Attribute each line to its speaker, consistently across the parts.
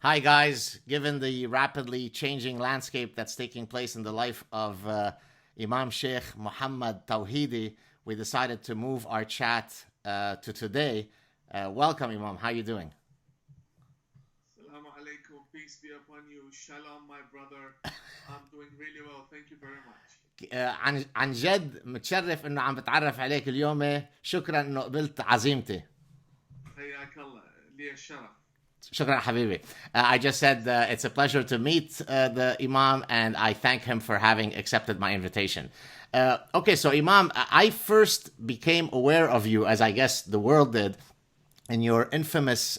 Speaker 1: Hi, guys. Given the rapidly changing landscape that's taking place in the life of Imam Sheikh Muhammad Tawhidi, we decided to move our chat to today. Welcome, Imam. How are you doing?
Speaker 2: Assalamu alaikum, peace be upon you. Shalom, my brother. I'm doing really well. Thank you very much.
Speaker 1: عن جد متشرف انه عم بتعرف عليك اليوم. شكرا انه قبلت عزيمتي.
Speaker 2: حياك الله. لي الشرف.
Speaker 1: شكرا حبيبي. I just said it's a pleasure to meet the Imam, and I thank him for having accepted my invitation. Okay, so Imam, I first became aware of you, as I guess the world did, in your infamous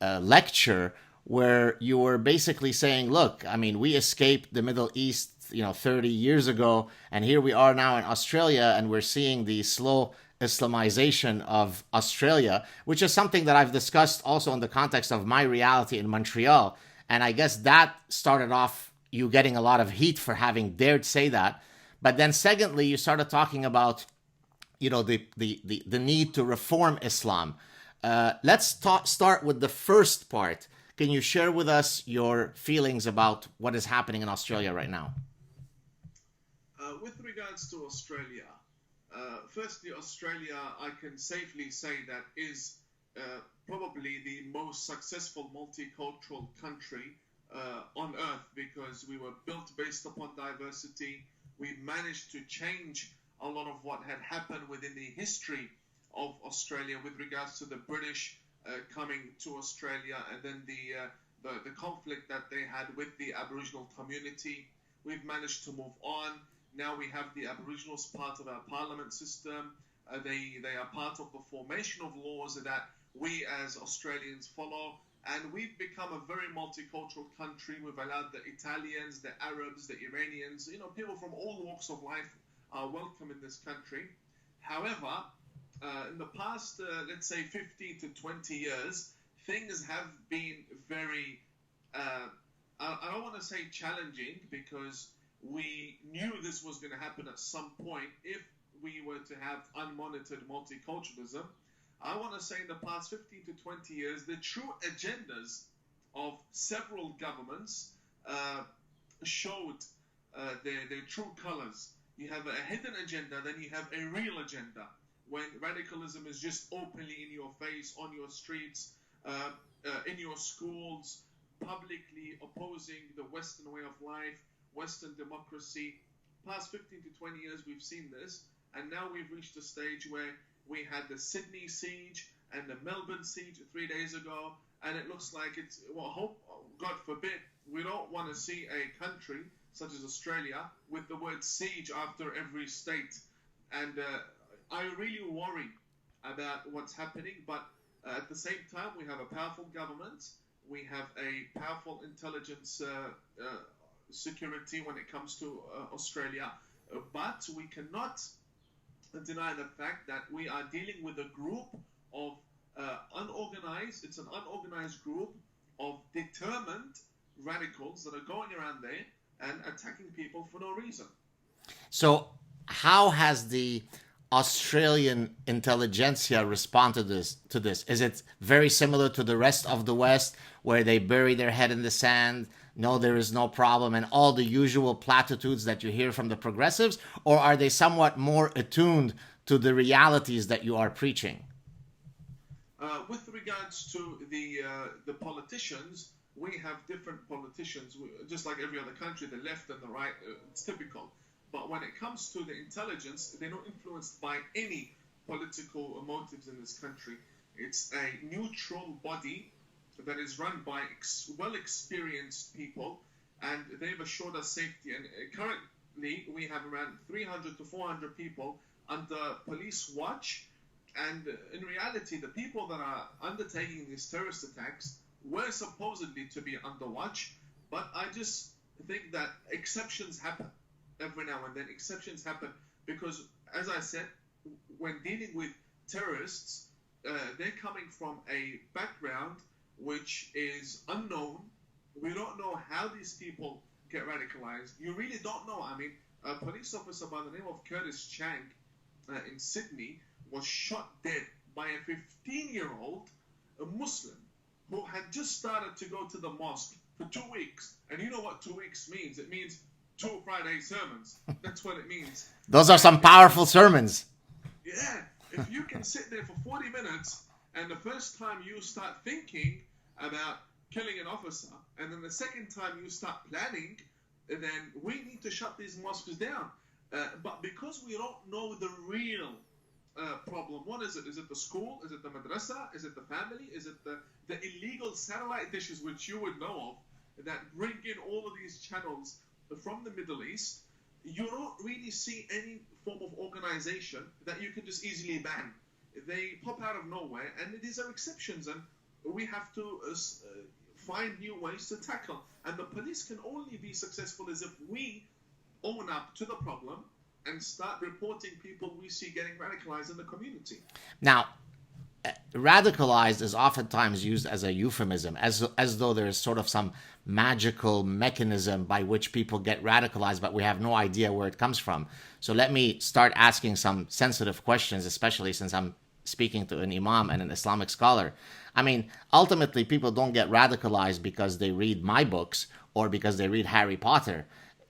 Speaker 1: lecture where you were basically saying, look, I mean, we escaped the Middle East, 30 years ago, and here we are now in Australia, and we're seeing the slow Islamization of Australia, which is something that I've discussed also in the context of my reality in Montreal. And I guess that started off you getting a lot of heat for having dared say that. But then secondly, you started talking about, the need to reform Islam. Start with the first part. Can you share with us your feelings about what is happening in Australia right now?
Speaker 2: With regards to Australia, firstly, Australia, I can safely say that is probably the most successful multicultural country on earth because we were built based upon diversity. We managed to change a lot of what had happened within the history of Australia with regards to the British coming to Australia and then the conflict that they had with the Aboriginal community. We've managed to move on. Now we have the Aboriginals part of our parliament system. They are part of the formation of laws that we as Australians follow. And we've become a very multicultural country. We've allowed the Italians, the Arabs, the Iranians, people from all walks of life are welcome in this country. However, in the past, let's say 15 to 20 years, things have been very, I don't want to say challenging because we knew this was going to happen at some point if we were to have unmonitored multiculturalism. I want to say in the past 15 to 20 years, the true agendas of several governments showed their true colors. You have a hidden agenda, then you have a real agenda. When radicalism is just openly in your face, on your streets, in your schools, publicly opposing the Western way of life, Western democracy. Past 15 to 20 years, we've seen this, and now we've reached a stage where we had the Sydney siege and the Melbourne siege 3 days ago, and it looks like it's, God forbid, we don't want to see a country such as Australia with the word siege after every state. And I really worry about what's happening, but at the same time, we have a powerful government, we have a powerful intelligence security when it comes to Australia, but we cannot deny the fact that we are dealing with a group of it's an unorganized group of determined radicals that are going around there and attacking people for no reason.
Speaker 1: So, how has the Australian intelligentsia responded to this? Is it very similar to the rest of the West, where they bury their head in the sand? No, there is no problem, and all the usual platitudes that you hear from the progressives, or are they somewhat more attuned to the realities that you are preaching?
Speaker 2: With regards to the politicians, we have different politicians, just like every other country, the left and the right. It's typical. But when it comes to the intelligence, they're not influenced by any political motives in this country. It's a neutral body that is run by well-experienced people, and they've assured us safety. And currently, we have around 300 to 400 people under police watch. And in reality, the people that are undertaking these terrorist attacks were supposedly to be under watch, but I just think that exceptions happen. Every now and then exceptions happen because, as I said, when dealing with terrorists, they're coming from a background which is unknown. We don't know how these people get radicalized. You really don't know. I mean, a police officer by the name of Curtis Chang in Sydney was shot dead by a 15-year-old Muslim who had just started to go to the mosque for 2 weeks. And you know what 2 weeks means? It means 2 Friday sermons. That's what it means.
Speaker 1: Those are some powerful sermons.
Speaker 2: Yeah. If you can sit there for 40 minutes and the first time you start thinking about killing an officer, and then the second time you start planning, then we need to shut these mosques down. But because we don't know the real problem, what is it? Is it the school? Is it the madrasa? Is it the family? Is it the illegal satellite dishes, which you would know of, that bring in all of these channels from the Middle East? You don't really see any form of organization that you can just easily ban. They pop out of nowhere, and these are exceptions, and we have to find new ways to tackle. And the police can only be successful as if we own up to the problem and start reporting people we see getting radicalized in the community.
Speaker 1: Now, radicalized is oftentimes used as a euphemism, as though there is sort of some magical mechanism by which people get radicalized, but we have no idea where it comes from. So let me start asking some sensitive questions, especially since I'm speaking to an imam and an Islamic scholar. I mean, ultimately, people don't get radicalized because they read my books or because they read Harry Potter.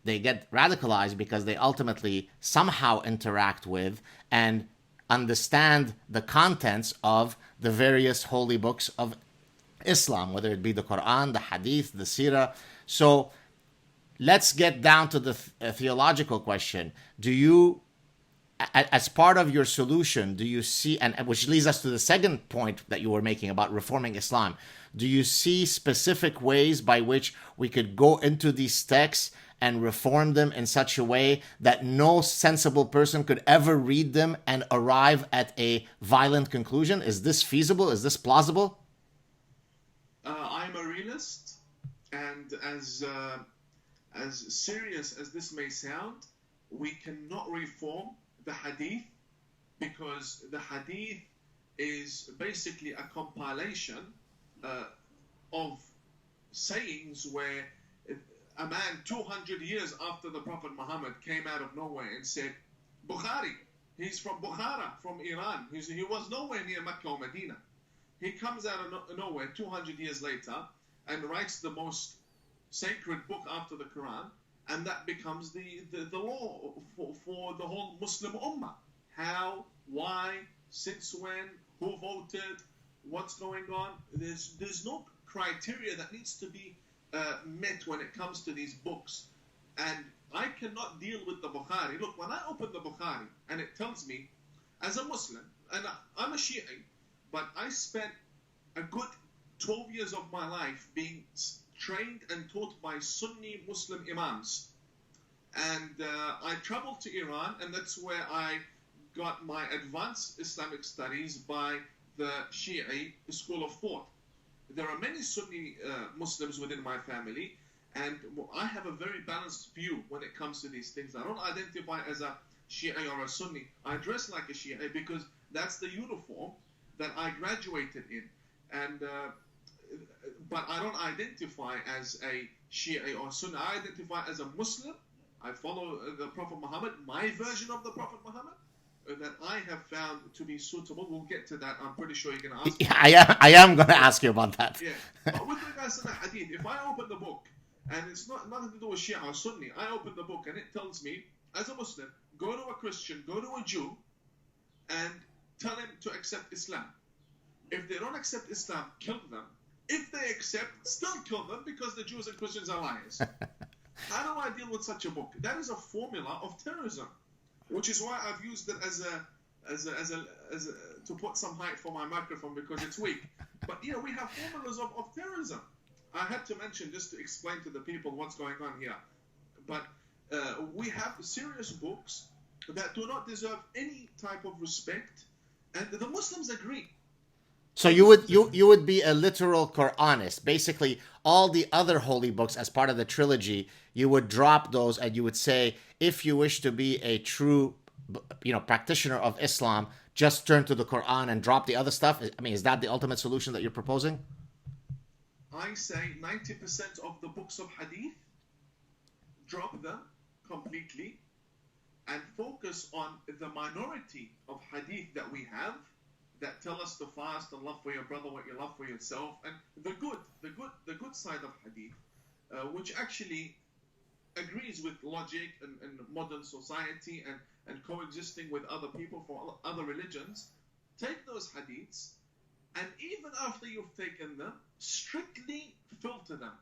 Speaker 1: They get radicalized because they ultimately somehow interact with and understand the contents of the various holy books of Islam, whether it be the Qur'an, the Hadith, the Sirah. So let's get down to the theological question. Do you, as part of your solution, do you see, and which leads us to the second point that you were making about reforming Islam, do you see specific ways by which we could go into these texts and reform them in such a way that no sensible person could ever read them and arrive at a violent conclusion? Is this feasible? Is this plausible?
Speaker 2: I'm a realist, and as serious as this may sound, we cannot reform the Hadith, because the Hadith is basically a compilation of sayings where a man 200 years after the Prophet Muhammad came out of nowhere and said, Bukhari, he's from Bukhara, from Iran. He was nowhere near Mecca or Medina. He comes out of nowhere 200 years later and writes the most sacred book after the Quran, and that becomes the law for the whole Muslim Ummah. How, why, since when, who voted, what's going on. There's no criteria that needs to be met when it comes to these books. And I cannot deal with the Bukhari. Look, when I open the Bukhari and it tells me, as a Muslim, and I'm a Shi'i, but I spent a good 12 years of my life being trained and taught by Sunni Muslim Imams. And I traveled to Iran, and that's where I got my advanced Islamic studies by the Shi'i school of thought. There are many Sunni Muslims within my family, and I have a very balanced view when it comes to these things. I don't identify as a Shi'i or a Sunni. I dress like a Shi'i because that's the uniform that I graduated in. And but I don't identify as a Shi'i or Sunni. I identify as a Muslim. I follow the Prophet Muhammad, my version of the Prophet Muhammad, that I have found to be suitable. We'll get to that. I'm pretty sure you're going to ask me.
Speaker 1: I am going to ask you about that.
Speaker 2: Yeah. But with regards to the Hadith, if I open the book, and it's nothing to do with Shia or Sunni, I open the book and it tells me, as a Muslim, go to a Christian, go to a Jew, and tell him to accept Islam. If they don't accept Islam, kill them. If they accept, still kill them, because the Jews and Christians are liars. How do I deal with such a book? That is a formula of terrorism, which is why I've used it as to put some height for my microphone, because it's weak. But we have formulas of terrorism. I had to mention, just to explain to the people what's going on here. But we have serious books that do not deserve any type of respect, and the Muslims agree.
Speaker 1: So you would be a literal Qur'anist. Basically, all the other holy books as part of the trilogy, you would drop those, and you would say, if you wish to be a true, practitioner of Islam, just turn to the Qur'an and drop the other stuff. I mean, is that the ultimate solution that you're proposing?
Speaker 2: I say 90% of the books of Hadith, drop them completely, and focus on the minority of Hadith that we have, that tell us to fast and love for your brother what you love for yourself, and the good. good side of hadith, which actually agrees with logic and modern society and coexisting with other people from other religions, take those hadiths, and even after you've taken them, strictly filter them.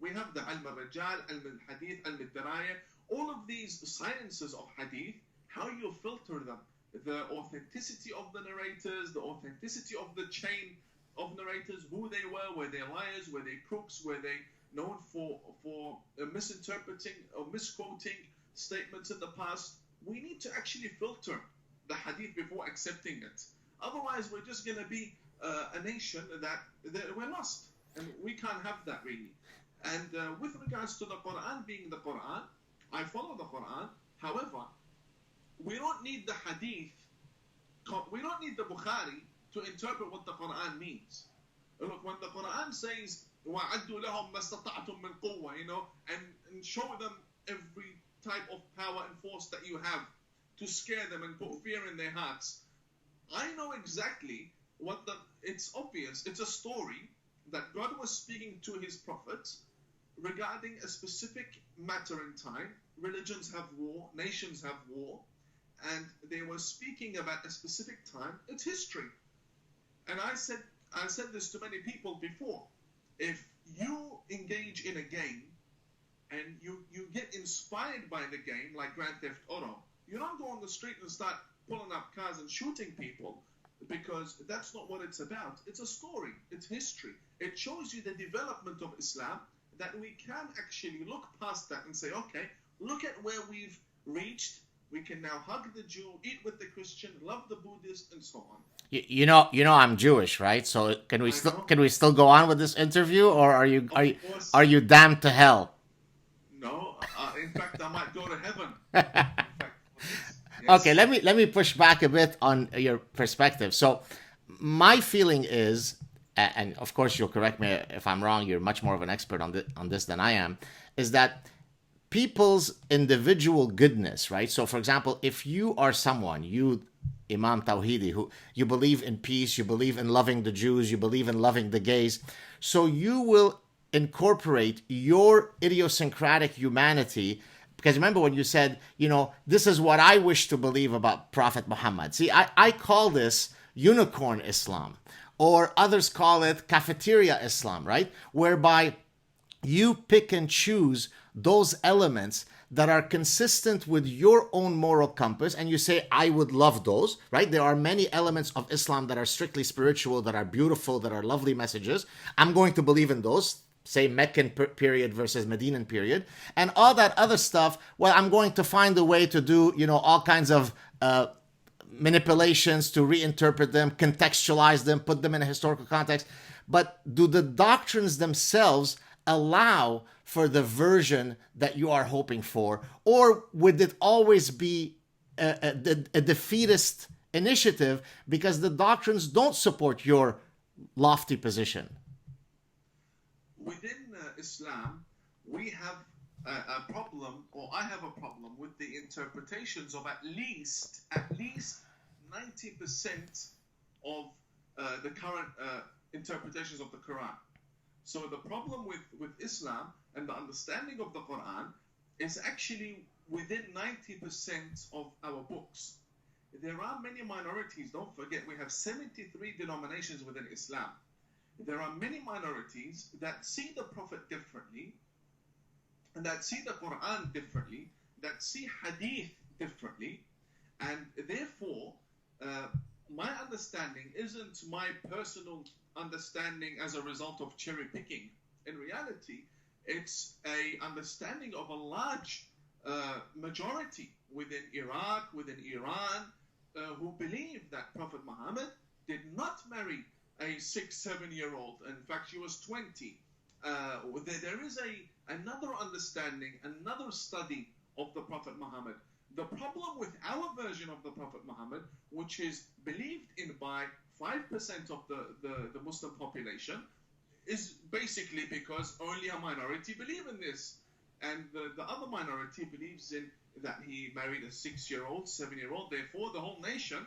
Speaker 2: We have the ilm al-rijal, ilm al-hadith, ilm al-diraya, all of these sciences of hadith, how you filter them, the authenticity of the narrators, the authenticity of the chain of narrators, who they were they liars, were they crooks, were they known for misinterpreting or misquoting statements in the past. We need to actually filter the hadith before accepting it. Otherwise, we're just going to be a nation that we're lost, and we can't have that really. And with regards to the Qur'an being the Qur'an, I follow the Qur'an. However, we don't need the hadith, we don't need the Bukhari to interpret what the Qur'an means. Look, when the Qur'an says وَعَدُّوا لَهُمْ مَا اسْتَطَعْتُم مِّن قُوَّةٍ, and show them every type of power and force that you have to scare them and put fear in their hearts. I know exactly it's obvious, it's a story that God was speaking to his prophets regarding a specific matter in time. Religions have war, nations have war, and they were speaking about a specific time. It's history. And I said this to many people before. If you engage in a game and you get inspired by the game, like Grand Theft Auto, you don't go on the street and start pulling up cars and shooting people, because that's not what it's about. It's a story. It's history. It shows you the development of Islam, that we can actually look past that and say, okay, look at where we've reached. We can now hug the Jew, eat with the Christian, love the Buddhist, and so on.
Speaker 1: You know, I'm Jewish, right? So can we still go on with this interview, or are you damned to hell?
Speaker 2: No, in fact, I might go to heaven.
Speaker 1: Yes. Okay, let me push back a bit on your perspective. So my feeling is, and of course you'll correct me if I'm wrong, you're much more of an expert on this than I am, is that people's individual goodness, right? So for example, if you are someone, you Imam Tawhidi, who you believe in peace, you believe in loving the Jews, you believe in loving the gays, so you will incorporate your idiosyncratic humanity. Because remember when you said, this is what I wish to believe about Prophet Muhammad. See, I call this unicorn Islam, or others call it cafeteria Islam, right? Whereby you pick and choose those elements that are consistent with your own moral compass, and you say, I would love those, right? There are many elements of Islam that are strictly spiritual, that are beautiful, that are lovely messages. I'm going to believe in those. Say Meccan period versus Medinan period, and all that other stuff. Well, I'm going to find a way to do, all kinds of manipulations to reinterpret them, contextualize them, put them in a historical context. But do the doctrines themselves allow for the version that you are hoping for, or would it always be a defeatist initiative because the doctrines don't support your lofty position?
Speaker 2: Within Islam, we have a problem, or I have a problem with the interpretations of at least 90% of the current interpretations of the Qur'an. So the problem with Islam and the understanding of the Qur'an is actually within 90% of our books. There are many minorities. Don't forget, we have 73 denominations within Islam. There are many minorities that see the Prophet differently, and that see the Qur'an differently, that see Hadith differently, and therefore, my understanding isn't my personal understanding as a result of cherry picking. In reality, it's a understanding of a large majority within Iraq, within Iran, who believe that Prophet Muhammad did not marry a 6-7-year-old. In fact, she was 20. There is another understanding, another study of the Prophet Muhammad. The problem with our version of the Prophet Muhammad, which is believed in by 5% of the Muslim population, is basically because only a minority believe in this. And the other minority believes in that he married a 6-year-old, 7-year-old. Therefore, the whole nation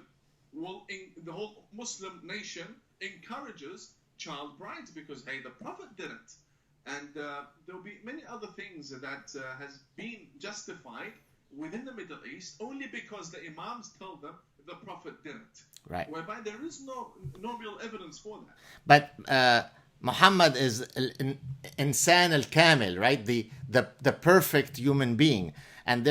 Speaker 2: the whole Muslim nation encourages child brides because, hey, the Prophet didn't. And there will be many other things that has been justified within the Middle East only because the Imams tell them the Prophet didn't.
Speaker 1: Right.
Speaker 2: Whereby there is no real evidence for that.
Speaker 1: But Muhammad is insan al-kamil, right? The perfect human being, and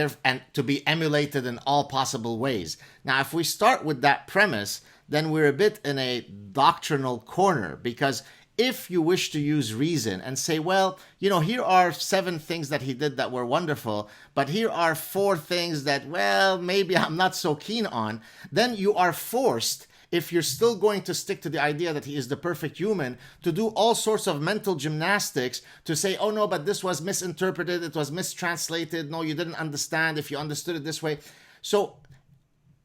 Speaker 1: to be emulated in all possible ways. Now, if we start with that premise, then we're a bit in a doctrinal corner, because if you wish to use reason and say, well, here are 7 things that he did that were wonderful, but here are 4 things that, well, maybe I'm not so keen on, then you are forced, if you're still going to stick to the idea that he is the perfect human, to do all sorts of mental gymnastics to say, oh no, but this was misinterpreted, it was mistranslated, no, you didn't understand if you understood it this way. So,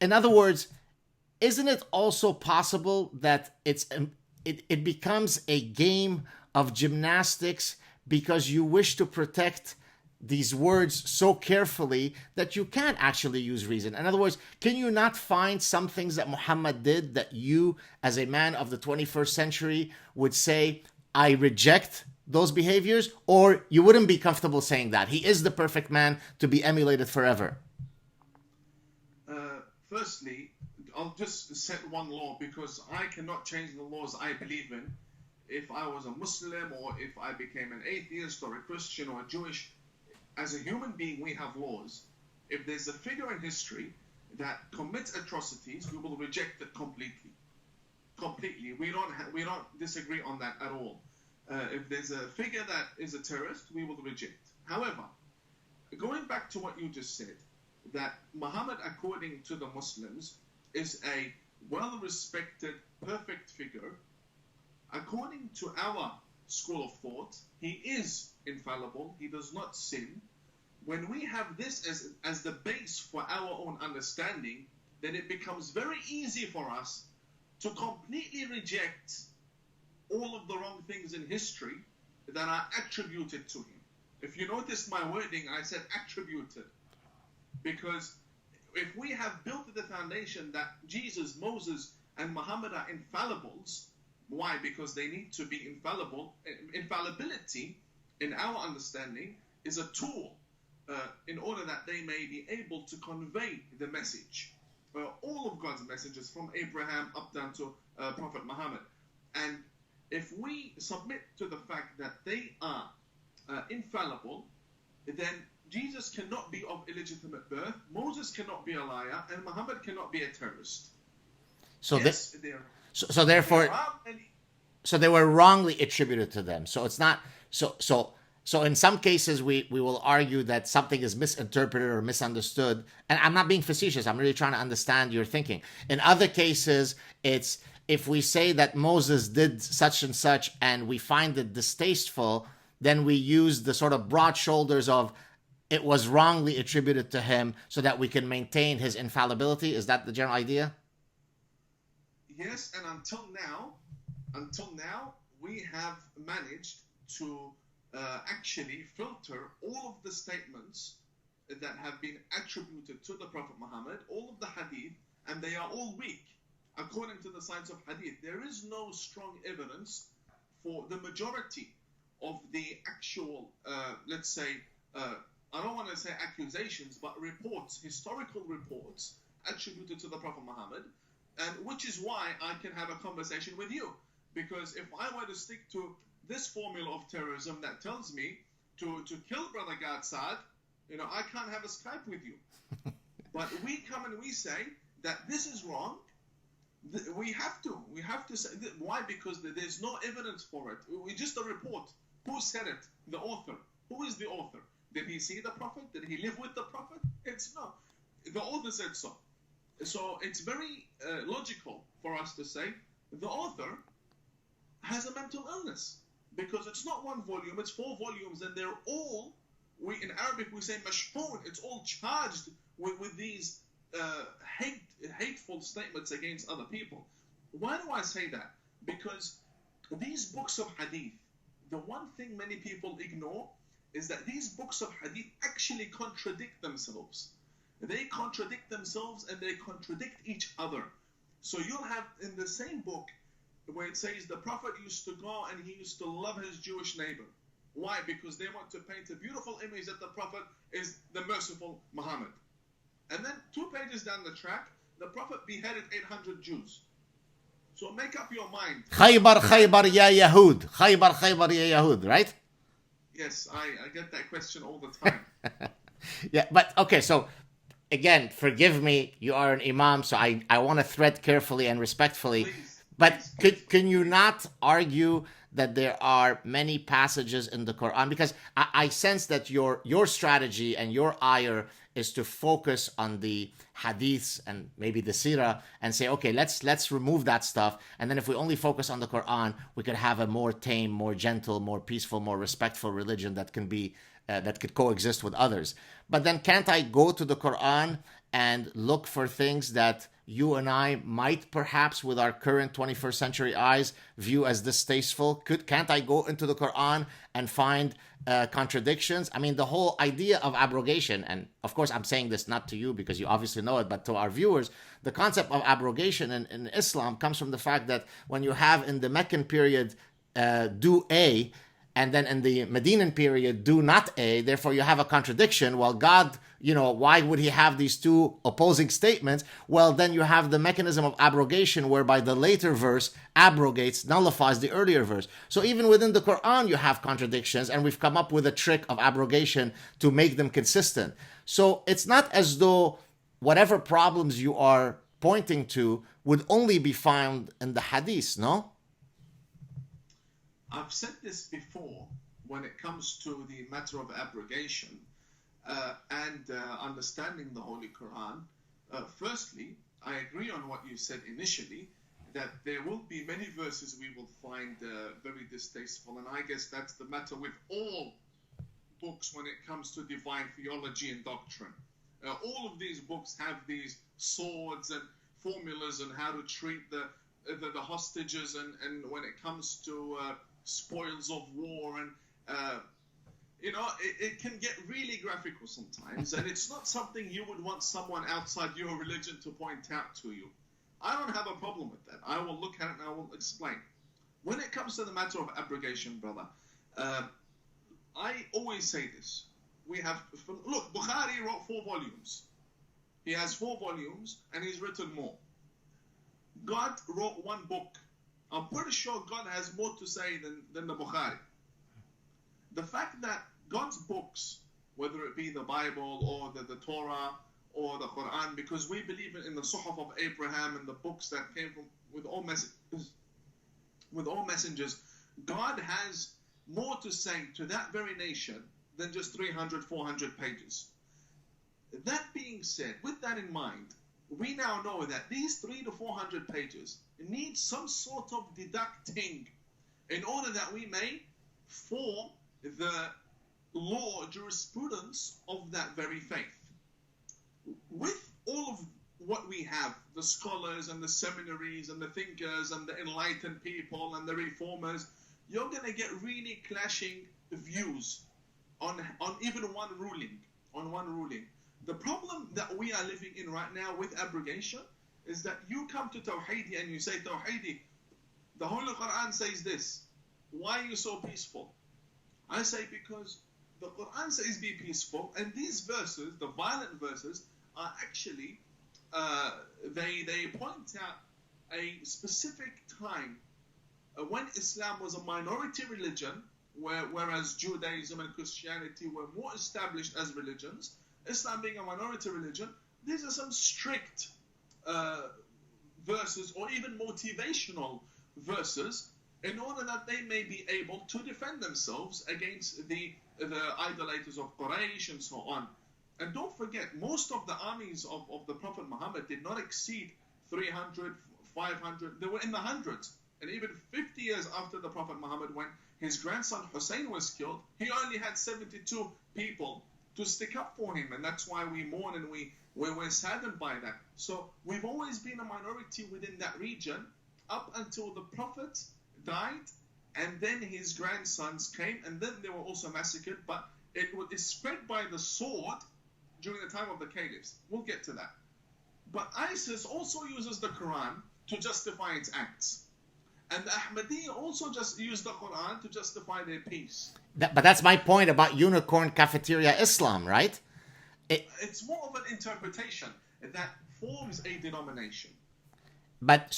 Speaker 1: in other words, isn't it also possible that it becomes a game of gymnastics because you wish to protect these words so carefully that you can't actually use reason? In other words, can you not find some things that Muhammad did that you, as a man of the 21st century, would say, I reject those behaviors? Or you wouldn't be comfortable saying that? He is the perfect man to be emulated forever.
Speaker 2: Firstly, I'll just set one law, because I cannot change the laws I believe in. If I was a Muslim, or if I became an atheist or a Christian or a Jewish, as a human being, we have laws. If there's a figure in history that commits atrocities, we will reject it completely. Completely. We don't disagree on that at all. If there's a figure that is a terrorist, we will reject. However, going back to what you just said, that Muhammad, according to the Muslims, is a well-respected, perfect figure. According to our school of thought, he is infallible. He does not sin. When we have this as the base for our own understanding, then it becomes very easy for us to completely reject all of the wrong things in history that are attributed to him. If you notice my wording, I said attributed, because if we have built the foundation that Jesus, Moses, and Muhammad are infallibles, why? Because they need to be infallible. Infallibility, in our understanding, is a tool in order that they may be able to convey the message. All of God's messages, from Abraham up down to Prophet Muhammad. And if we submit to the fact that they are infallible, then Jesus cannot be of illegitimate birth, Moses cannot be a liar, and Muhammad cannot be a terrorist.
Speaker 1: So
Speaker 2: yes,
Speaker 1: so therefore, so they were wrongly attributed to them. So it's not so in some cases we will argue that something is misinterpreted or misunderstood, and I'm not being facetious. I'm really trying to understand your thinking. In other cases, it's if we say that Moses did such and such and we find it distasteful, then we use the sort of broad shoulders of it was wrongly attributed to him so that we can maintain his infallibility. Is that the general idea?
Speaker 2: Yes, and until now, we have managed to actually filter all of the statements that have been attributed to the Prophet Muhammad, all of the hadith, and they are all weak. According to the science of hadith, there is no strong evidence for the majority of the actual, let's say, I don't want to say accusations, but reports, historical reports attributed to the Prophet Muhammad, and which is why I can have a conversation with you. Because if I were to stick to this formula of terrorism that tells me to kill Brother God Saad, I can't have a Skype with you. But we come and we say that this is wrong. We have to say, why? Because there's no evidence for it. We just a report. Who said it? The author. Who is the author? Did he see the Prophet? Did he live with the Prophet? It's no. The author said so. So it's very logical for us to say the author has a mental illness, because it's not one volume, it's 4 volumes, and they're all, in Arabic we say mashpoon, it's all charged with these hateful statements against other people. Why do I say that? Because these books of hadith, the one thing many people ignore is that these books of hadith actually contradict themselves. They contradict themselves and they contradict each other. So you'll have in the same book where it says the Prophet used to go and he used to love his Jewish neighbor. Why? Because they want to paint a beautiful image that the Prophet is the merciful Muhammad. And then 2 pages down the track, the Prophet beheaded 800 Jews. So make up your mind.
Speaker 1: Khaybar, Khaybar, ya Yahud. Khaybar, Khaybar, ya Yahud, right?
Speaker 2: Yes, I get that question all the time.
Speaker 1: Yeah, but okay, so again, forgive me, you are an Imam, so I want to tread carefully and respectfully. But can you not argue that there are many passages in the Quran? Because I sense that your strategy and your ire is to focus on the hadiths and maybe the seerah and say, okay, let's remove that stuff. And then if we only focus on the Quran, we could have a more tame, more gentle, more peaceful, more respectful religion that can be that could coexist with others. But then can't I go to the Quran and look for things that you and I might perhaps with our current 21st century eyes view as distasteful? Can't I go into the Quran and find contradictions? I mean, the whole idea of abrogation, and of course I'm saying this not to you because you obviously know it, but to our viewers, the concept of abrogation in Islam comes from the fact that when you have in the Meccan period do A, and then in the Medinan period, do not A, therefore you have a contradiction. Well, God, why would he have these two opposing statements? Well, then you have the mechanism of abrogation whereby the later verse abrogates, nullifies the earlier verse. So even within the Quran, you have contradictions, and we've come up with a trick of abrogation to make them consistent. So it's not as though whatever problems you are pointing to would only be found in the hadith, no?
Speaker 2: I've said this before when it comes to the matter of abrogation and understanding the Holy Quran. Firstly, I agree on what you said initially, that there will be many verses we will find very distasteful, and I guess that's the matter with all books when it comes to divine theology and doctrine. All of these books have these swords and formulas on how to treat the hostages, and when it comes to spoils of war, and it can get really graphical sometimes, and it's not something you would want someone outside your religion to point out to you. I don't have a problem with that. I will look at it and I will explain. When it comes to the matter of abrogation, brother, I always say this. Look, Bukhari wrote 4 volumes. He has 4 volumes and he's written more. God wrote 1 book. I'm pretty sure God has more to say than the Bukhari. The fact that God's books, whether it be the Bible or the Torah or the Qur'an, because we believe in the Suhuf of Abraham and the books that came from with all messengers, God has more to say to that very nation than just 300, 400 pages. That being said, with that in mind, we now know that these 300 to 400 pages need some sort of deducting in order that we may form the law jurisprudence of that very faith. With all of what we have, the scholars and the seminaries and the thinkers and the enlightened people and the reformers, you're going to get really clashing views on even one ruling. The problem that we are living in right now with abrogation is that you come to Tawhidi and you say, Tawhidi, the Holy Quran says this. Why are you so peaceful? I say because the Quran says be peaceful, and these verses, the violent verses, are actually, they point out a specific time when Islam was a minority religion, whereas Judaism and Christianity were more established as religions. Islam being a minority religion, these are some strict verses or even motivational verses in order that they may be able to defend themselves against the idolaters of Quraysh and so on. And don't forget, most of the armies of the Prophet Muhammad did not exceed 300, 500, they were in the hundreds. And even 50 years after the Prophet Muhammad, when his grandson Hussein was killed, he only had 72 people to stick up for him, and that's why we mourn and we're saddened by that. So we've always been a minority within that region up until the Prophet died, and then his grandsons came, and then they were also massacred, but it is spread by the sword during the time of the caliphs. We'll get to that. But ISIS also uses the Quran to justify its acts. And the Ahmadiyya also just use the Qur'an to justify their peace.
Speaker 1: But that's my point about unicorn cafeteria Islam, right?
Speaker 2: It's more of an interpretation that forms a denomination.
Speaker 1: But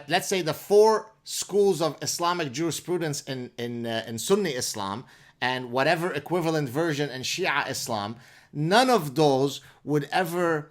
Speaker 1: let's say the four schools of Islamic jurisprudence in Sunni Islam and whatever equivalent version in Shia Islam, none of those would ever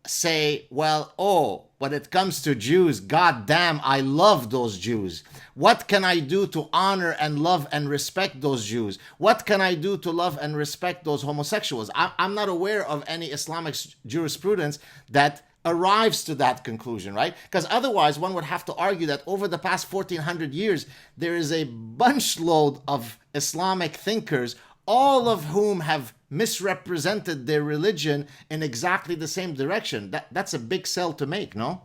Speaker 1: say, well, oh, when it comes to Jews, God damn, I love those Jews. What can I do to honor and love and respect those Jews? What can I do to love and respect those homosexuals? I'm not aware of any Islamic jurisprudence that arrives to that conclusion, right? Because otherwise one would have to argue that over the past 1400 years, there is a bunch load of Islamic thinkers, all of whom have misrepresented their religion in exactly the same direction. That's a big sell to make, no?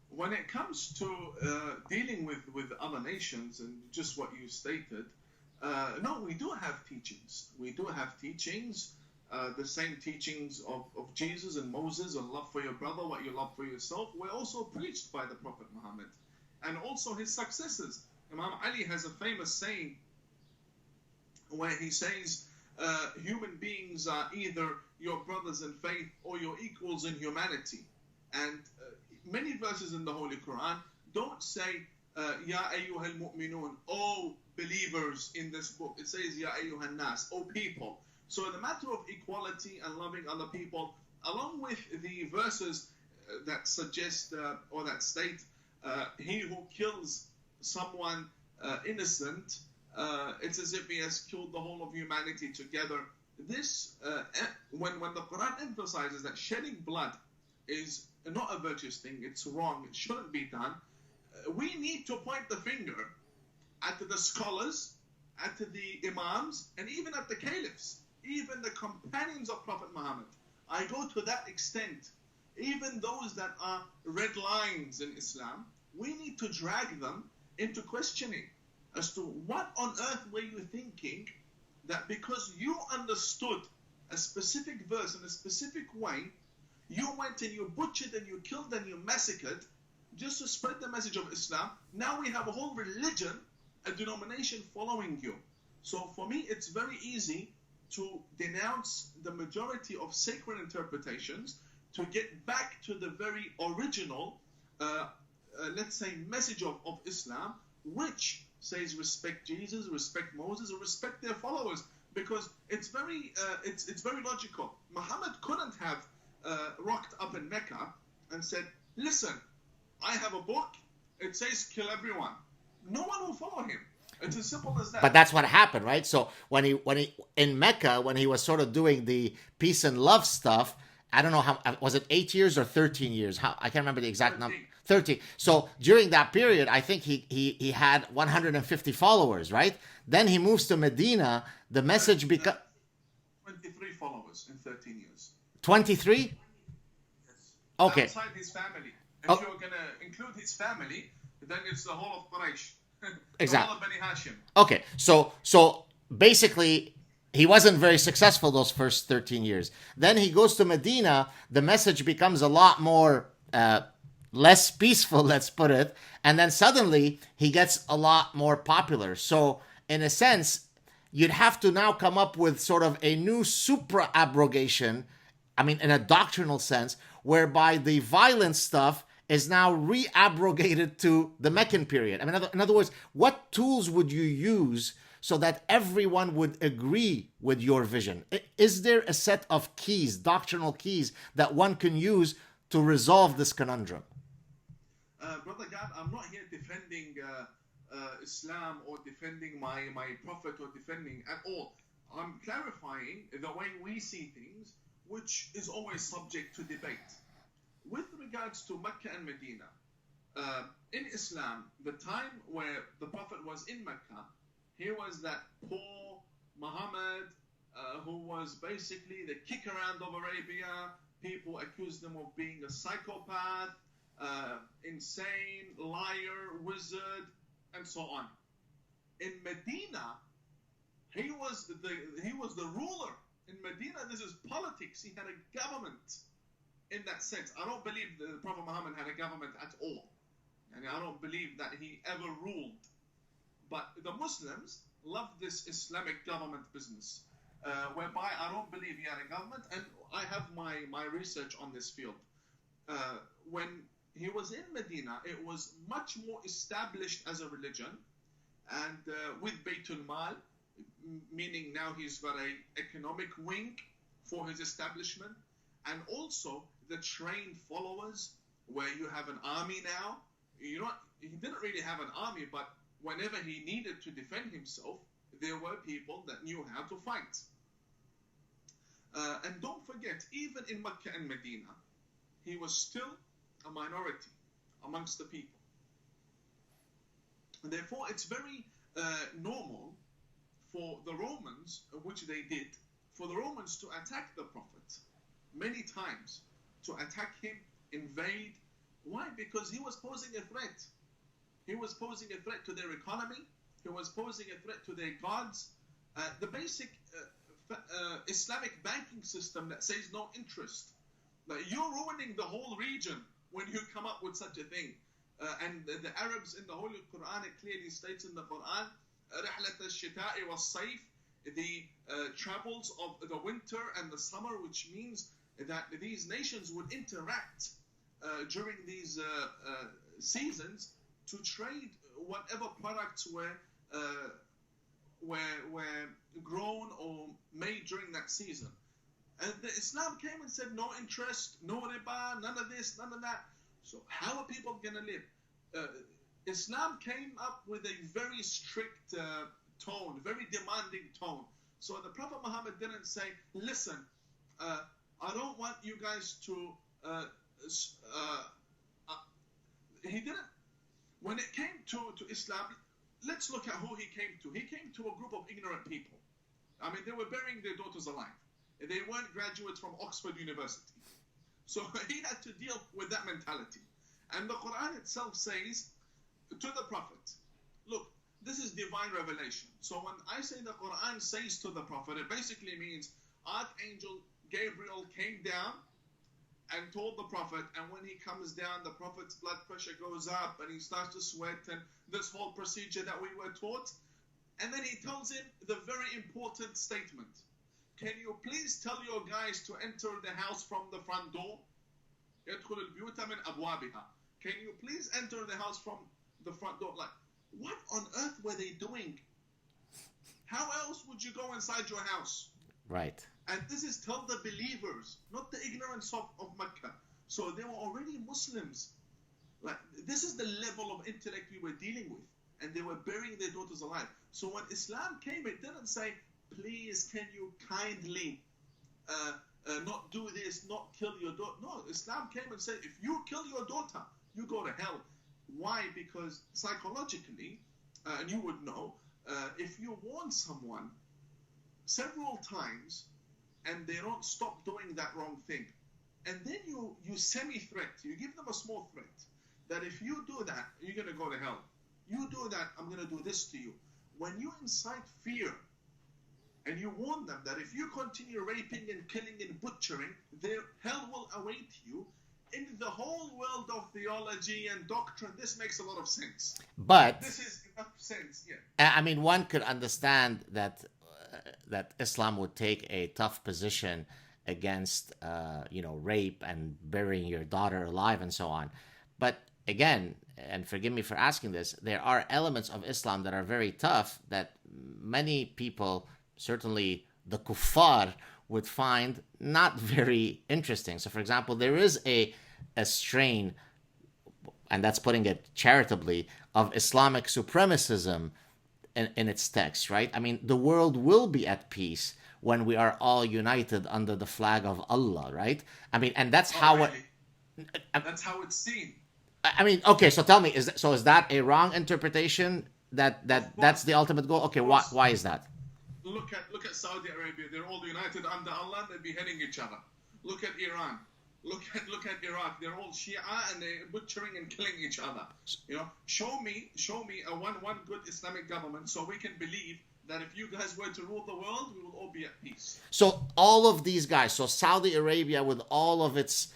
Speaker 2: When it comes to dealing with other nations and just what you stated, no, we do have teachings. We do have teachings, the same teachings of Jesus and Moses, and love for your brother, what you love for yourself, were also preached by the Prophet Muhammad and also his successors. Imam Ali has a famous saying where he says, human beings are either your brothers in faith or your equals in humanity. And many verses in the Holy Quran don't say, Ya ayyuhal mu'minun, oh believers in this book. It says, Ya ayyuhan nas, oh people. So the matter of equality and loving other people, along with the verses that suggest or that state, he who kills someone innocent, it's as if he has killed the whole of humanity together. This, when the Quran emphasizes that shedding blood is not a virtuous thing, it's wrong, it shouldn't be done, we need to point the finger at the scholars, at the imams, and even at the caliphs, even the companions of Prophet Muhammad. I go to that extent. Even those that are red lines in Islam, we need to drag them into questioning as to what on earth were you thinking that because you understood a specific verse in a specific way, you went and you butchered and you killed and you massacred just to spread the message of Islam. Now we have a whole religion, a denomination following you. So for me, it's very easy to denounce the majority of sacred interpretations, to get back to the very original, let's say, message of Islam, which says respect Jesus, respect Moses, or respect their followers, because it's very logical. Muhammad couldn't have rocked up in Mecca and said, listen, I have a book, it says kill everyone. No one will follow him. It's as simple as that.
Speaker 1: But that's what happened, right? So when he in Mecca, when he was sort of doing the peace and love stuff, I don't know how, was it 8 years or 13 years? I can't remember the exact number. 30. So during that period, I think he had 150 followers, right? Then he moves to Medina. The message becomes
Speaker 2: 23 followers in 13 years.
Speaker 1: 23?
Speaker 2: Yes.
Speaker 1: Okay.
Speaker 2: Outside his family. If you're going to include his family, then it's the whole of Quraysh.
Speaker 1: Exactly.
Speaker 2: The whole of Bani Hashim.
Speaker 1: Okay. So basically, he wasn't very successful those first 13 years. Then he goes to Medina. The message becomes a lot more less peaceful, let's put it. And then suddenly he gets a lot more popular. So in a sense, you'd have to now come up with sort of a new supra-abrogation, I mean, in a doctrinal sense, whereby the violent stuff is now re-abrogated to the Meccan period. I mean, in other words, what tools would you use so that everyone would agree with your vision? Is there a set of keys, doctrinal keys, that one can use to resolve this conundrum?
Speaker 2: Brother God, I'm not here defending Islam or defending my prophet or defending at all. I'm clarifying the way we see things, which is always subject to debate. With regards to Mecca and Medina, in Islam, the time where the Prophet was in Mecca, here was that poor Muhammad who was basically the kick around of Arabia. People accused him of being a psychopath, insane, liar, wizard, and so on. In Medina, he was the ruler. In Medina, this is politics. He had a government in that sense. I don't believe the Prophet Muhammad had a government at all. And I don't believe that he ever ruled. But the Muslims love this Islamic government business, whereby I don't believe he had a government, and I have my research on this field. When he was in Medina, it was much more established as a religion, and with Baytul Mal, meaning now he's got an economic wing for his establishment, and also the trained followers, where you have an army now. He didn't really have an army, but whenever he needed to defend himself, there were people that knew how to fight. And don't forget, even in Mecca and Medina, he was still a minority amongst the people. And therefore, it's very normal for the Romans, which they did, for the Romans to attack the Prophet many times, to attack him, invade. Why? Because he was posing a threat. He was posing a threat to their economy. He was posing a threat to their gods. The basic Islamic banking system that says no interest. Like, you're ruining the whole region when you come up with such a thing. And the Arabs in the Holy Qur'an, it clearly states in the Qur'an, رحلة الشتاء والصيف, the travels of the winter and the summer, which means that these nations would interact during these seasons to trade whatever products were grown or made during that season. And the Islam came and said no interest, no riba, none of this, none of that. So how are people going to live? Islam came up with a very strict tone, very demanding tone. So the Prophet Muhammad didn't say, listen, I don't want you guys to... he didn't. When it came to Islam, let's look at who he came to. He came to a group of ignorant people. I mean, they were burying their daughters alive. They weren't graduates from Oxford University. So he had to deal with that mentality. And the Qur'an itself says to the Prophet, look, this is divine revelation. So when I say the Qur'an says to the Prophet, it basically means Archangel Gabriel came down and told the Prophet, and when he comes down, the Prophet's blood pressure goes up and he starts to sweat, and this whole procedure that we were taught. And then he tells him the very important statement. Can you please tell your guys to enter the house from the front door? Can you please enter the house from the front door? Like, what on earth were they doing? How else would you go inside your house?
Speaker 1: Right.
Speaker 2: And this is tell the believers, not the ignorance of Mecca. So they were already Muslims. Like, this is the level of intellect we were dealing with. And they were burying their daughters alive. So when Islam came, it didn't say, please, can you kindly not do this, not kill your daughter. No, Islam came and said, if you kill your daughter, you go to hell. Why? Because psychologically, and you would know, if you warn someone several times and they don't stop doing that wrong thing, and then you semi-threat, you give them a small threat, that if you do that, you're going to go to hell. You do that, I'm going to do this to you. When you incite fear, and you warn them that if you continue raping and killing and butchering, their hell will await you. In the whole world of theology and doctrine, this makes a lot of sense.
Speaker 1: But
Speaker 2: this is enough sense, yeah.
Speaker 1: I mean, one could understand that Islam would take a tough position against, rape and burying your daughter alive and so on. But again, and forgive me for asking this, there are elements of Islam that are very tough that many people, certainly the kuffar, would find not very interesting. So, for example, there is a strain, and that's putting it charitably, of Islamic supremacism in its text, right? I mean, the world will be at peace when we are all united under the flag of Allah, right? I mean, and that's
Speaker 2: really? That's how it's seen.
Speaker 1: I mean, okay, so tell me, is that a wrong interpretation? That's the ultimate goal? Okay, why is that?
Speaker 2: Look at Saudi Arabia. They're all united under Allah. They're beheading each other. Look at Iran. Look at Iraq. They're all Shia and they're butchering and killing each other. Show me a one good Islamic government so we can believe that if you guys were to rule the world, we will all be at peace.
Speaker 1: So all of these guys, so Saudi Arabia with all of its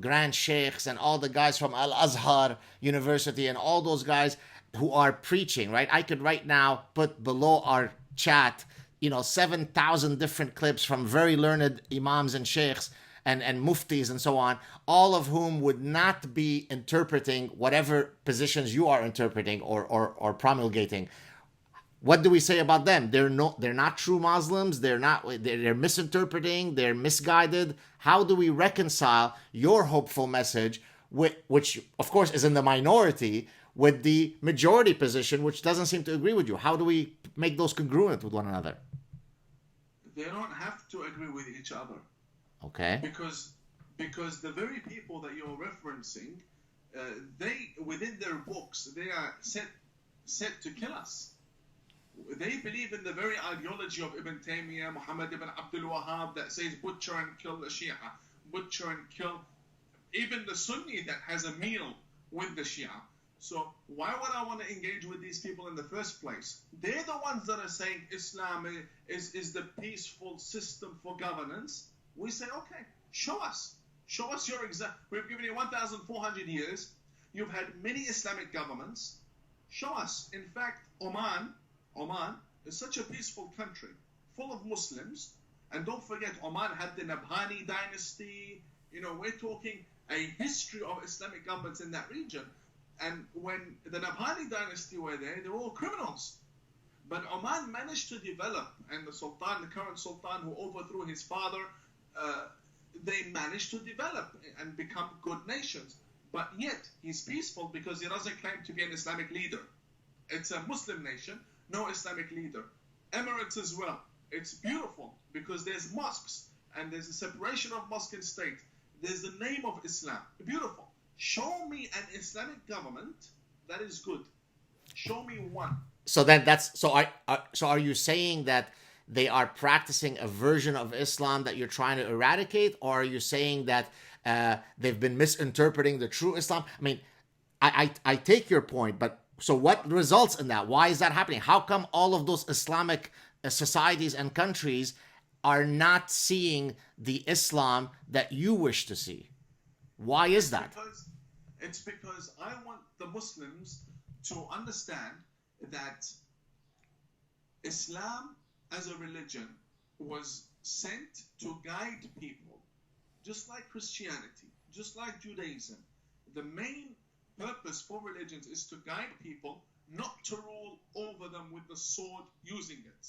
Speaker 1: grand sheikhs and all the guys from Al-Azhar University and all those guys who are preaching, right? I could right now put below our chat, 7,000 different clips from very learned imams and sheikhs and muftis and so on, all of whom would not be interpreting whatever positions you are interpreting or promulgating. What do we say about them? They're not true Muslims. They're misinterpreting. They're misguided. How do we reconcile your hopeful message, which of course is in the minority, with the majority position, which doesn't seem to agree with you? How do we make those congruent with one another?
Speaker 2: They don't have to agree with each other.
Speaker 1: Okay.
Speaker 2: Because the very people that you're referencing, they within their books, they are set to kill us. They believe in the very ideology of Ibn Taymiyyah, Muhammad ibn Abdul Wahhab, that says butcher and kill the Shia, butcher and kill even the Sunni that has a meal with the Shia. So why would I want to engage with these people in the first place? They're the ones that are saying Islam is the peaceful system for governance. We say, okay, show us your example. We've given you 1,400 years. You've had many Islamic governments. Show us. In fact, Oman is such a peaceful country, full of Muslims. And don't forget, Oman had the Nabhani dynasty. We're talking a history of Islamic governments in that region. And when the Nabhani dynasty were there, they were all criminals. But Oman managed to develop, and the current sultan who overthrew his father, they managed to develop and become good nations. But yet, he's peaceful because he doesn't claim to be an Islamic leader. It's a Muslim nation, no Islamic leader. Emirates as well. It's beautiful because there's mosques and there's a separation of mosque and state. There's the name of Islam. Beautiful. Show me an Islamic government that is good. Show me one.
Speaker 1: So are you saying that they are practicing a version of Islam that you're trying to eradicate, or are you saying that they've been misinterpreting the true Islam? I mean, I take your point, but so what results in that? Why is that happening? How come all of those Islamic societies and countries are not seeing the Islam that you wish to see? Why is that?
Speaker 2: It's because I want the Muslims to understand that Islam as a religion was sent to guide people, just like Christianity, just like Judaism. The main purpose for religions is to guide people, not to rule over them with the sword using it.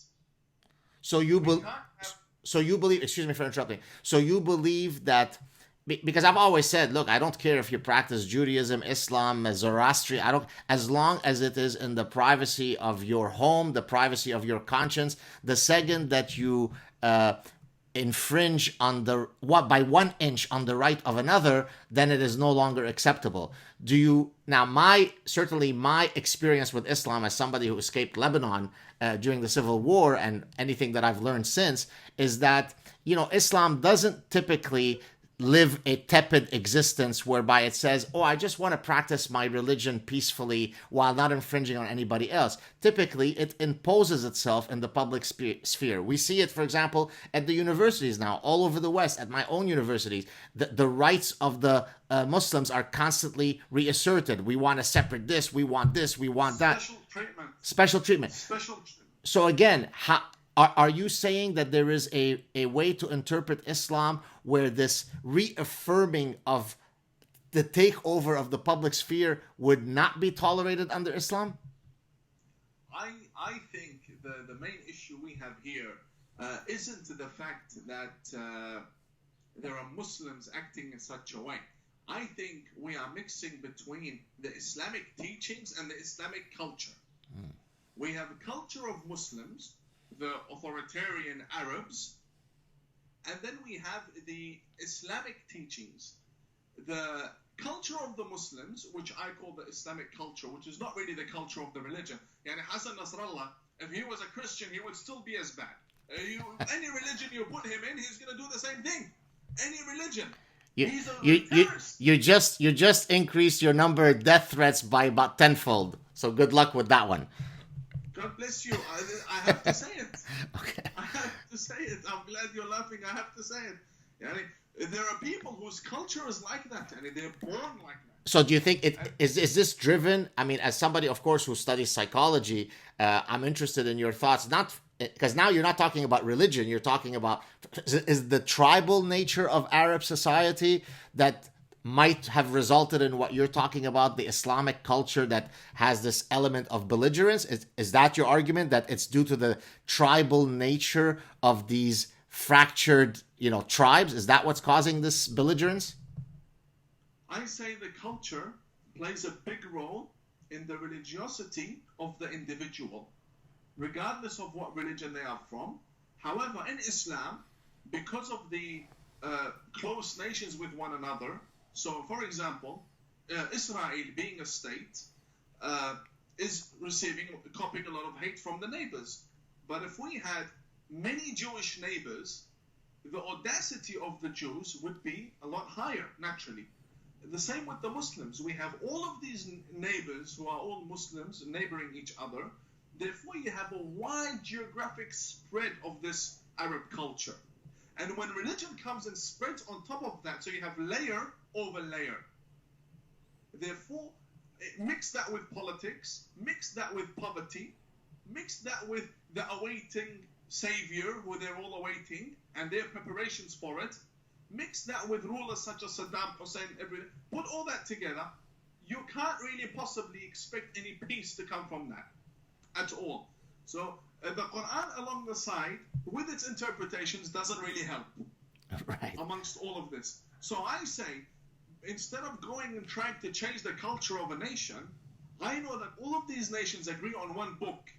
Speaker 1: So you believe, excuse me for interrupting. So you believe that, because I've always said, look, I don't care if you practice Judaism, Islam, Zoroastrian, as long as it is in the privacy of your home, the privacy of your conscience. The second that you infringe by 1 inch on the right of another, then it is no longer acceptable. My experience with Islam as somebody who escaped Lebanon during the Civil War, and anything that I've learned since, is that, Islam doesn't typically live a tepid existence whereby it says, I just want to practice my religion peacefully while not infringing on anybody else. Typically, it imposes itself in the public sphere. We see it, for example, at the universities now, all over the West, at my own universities. The rights of the Muslims are constantly reasserted. We want to separate this, we want that. Special treatment. So again, Are you saying that there is a way to interpret Islam where this reaffirming of the takeover of the public sphere would not be tolerated under Islam?
Speaker 2: I think the main issue we have here isn't the fact that there are Muslims acting in such a way. I think we are mixing between the Islamic teachings and the Islamic culture. We have a culture of Muslims, the authoritarian Arabs, and then we have the Islamic teachings, the culture of the Muslims, which I call the Islamic culture, which is not really the culture of the religion. Yani Hassan Nasrallah, if he was a Christian, he would still be as bad. Any religion you put him in, he's going to do the same thing. Any religion.
Speaker 1: You just increased your number of death threats by about tenfold. So good luck with that one.
Speaker 2: God bless you. I have to say it.
Speaker 1: Okay.
Speaker 2: I have to say it. I'm glad you're laughing. I have to say it. Yani, there are people whose culture is like that, and they're born like that.
Speaker 1: So do you think is this driven? I mean, as somebody, of course, who studies psychology, I'm interested in your thoughts. Not because now you're not talking about religion. You're talking about is the tribal nature of Arab society that might have resulted in what you're talking about, the Islamic culture that has this element of belligerence. Is that your argument, that it's due to the tribal nature of these fractured, tribes? Is that what's causing this belligerence?
Speaker 2: I say the culture plays a big role in the religiosity of the individual, regardless of what religion they are from. However, in Islam, because of the close nations with one another, so for example, Israel being a state is copying a lot of hate from the neighbors. But if we had many Jewish neighbors, the audacity of the Jews would be a lot higher, naturally. The same with the Muslims. We have all of these neighbors who are all Muslims neighboring each other. Therefore, you have a wide geographic spread of this Arab culture. And when religion comes and spreads on top of that, so you have layer over layer. Therefore, mix that with politics, mix that with poverty, mix that with the awaiting savior who they're all awaiting and their preparations for it. Mix that with rulers such as Saddam Hussein, put all that together, you can't really possibly expect any peace to come from that at all. So the Qur'an along the side, with its interpretations, doesn't really help amongst all of this. So I say, instead of going and trying to change the culture of a nation, I know that all of these nations agree on one book.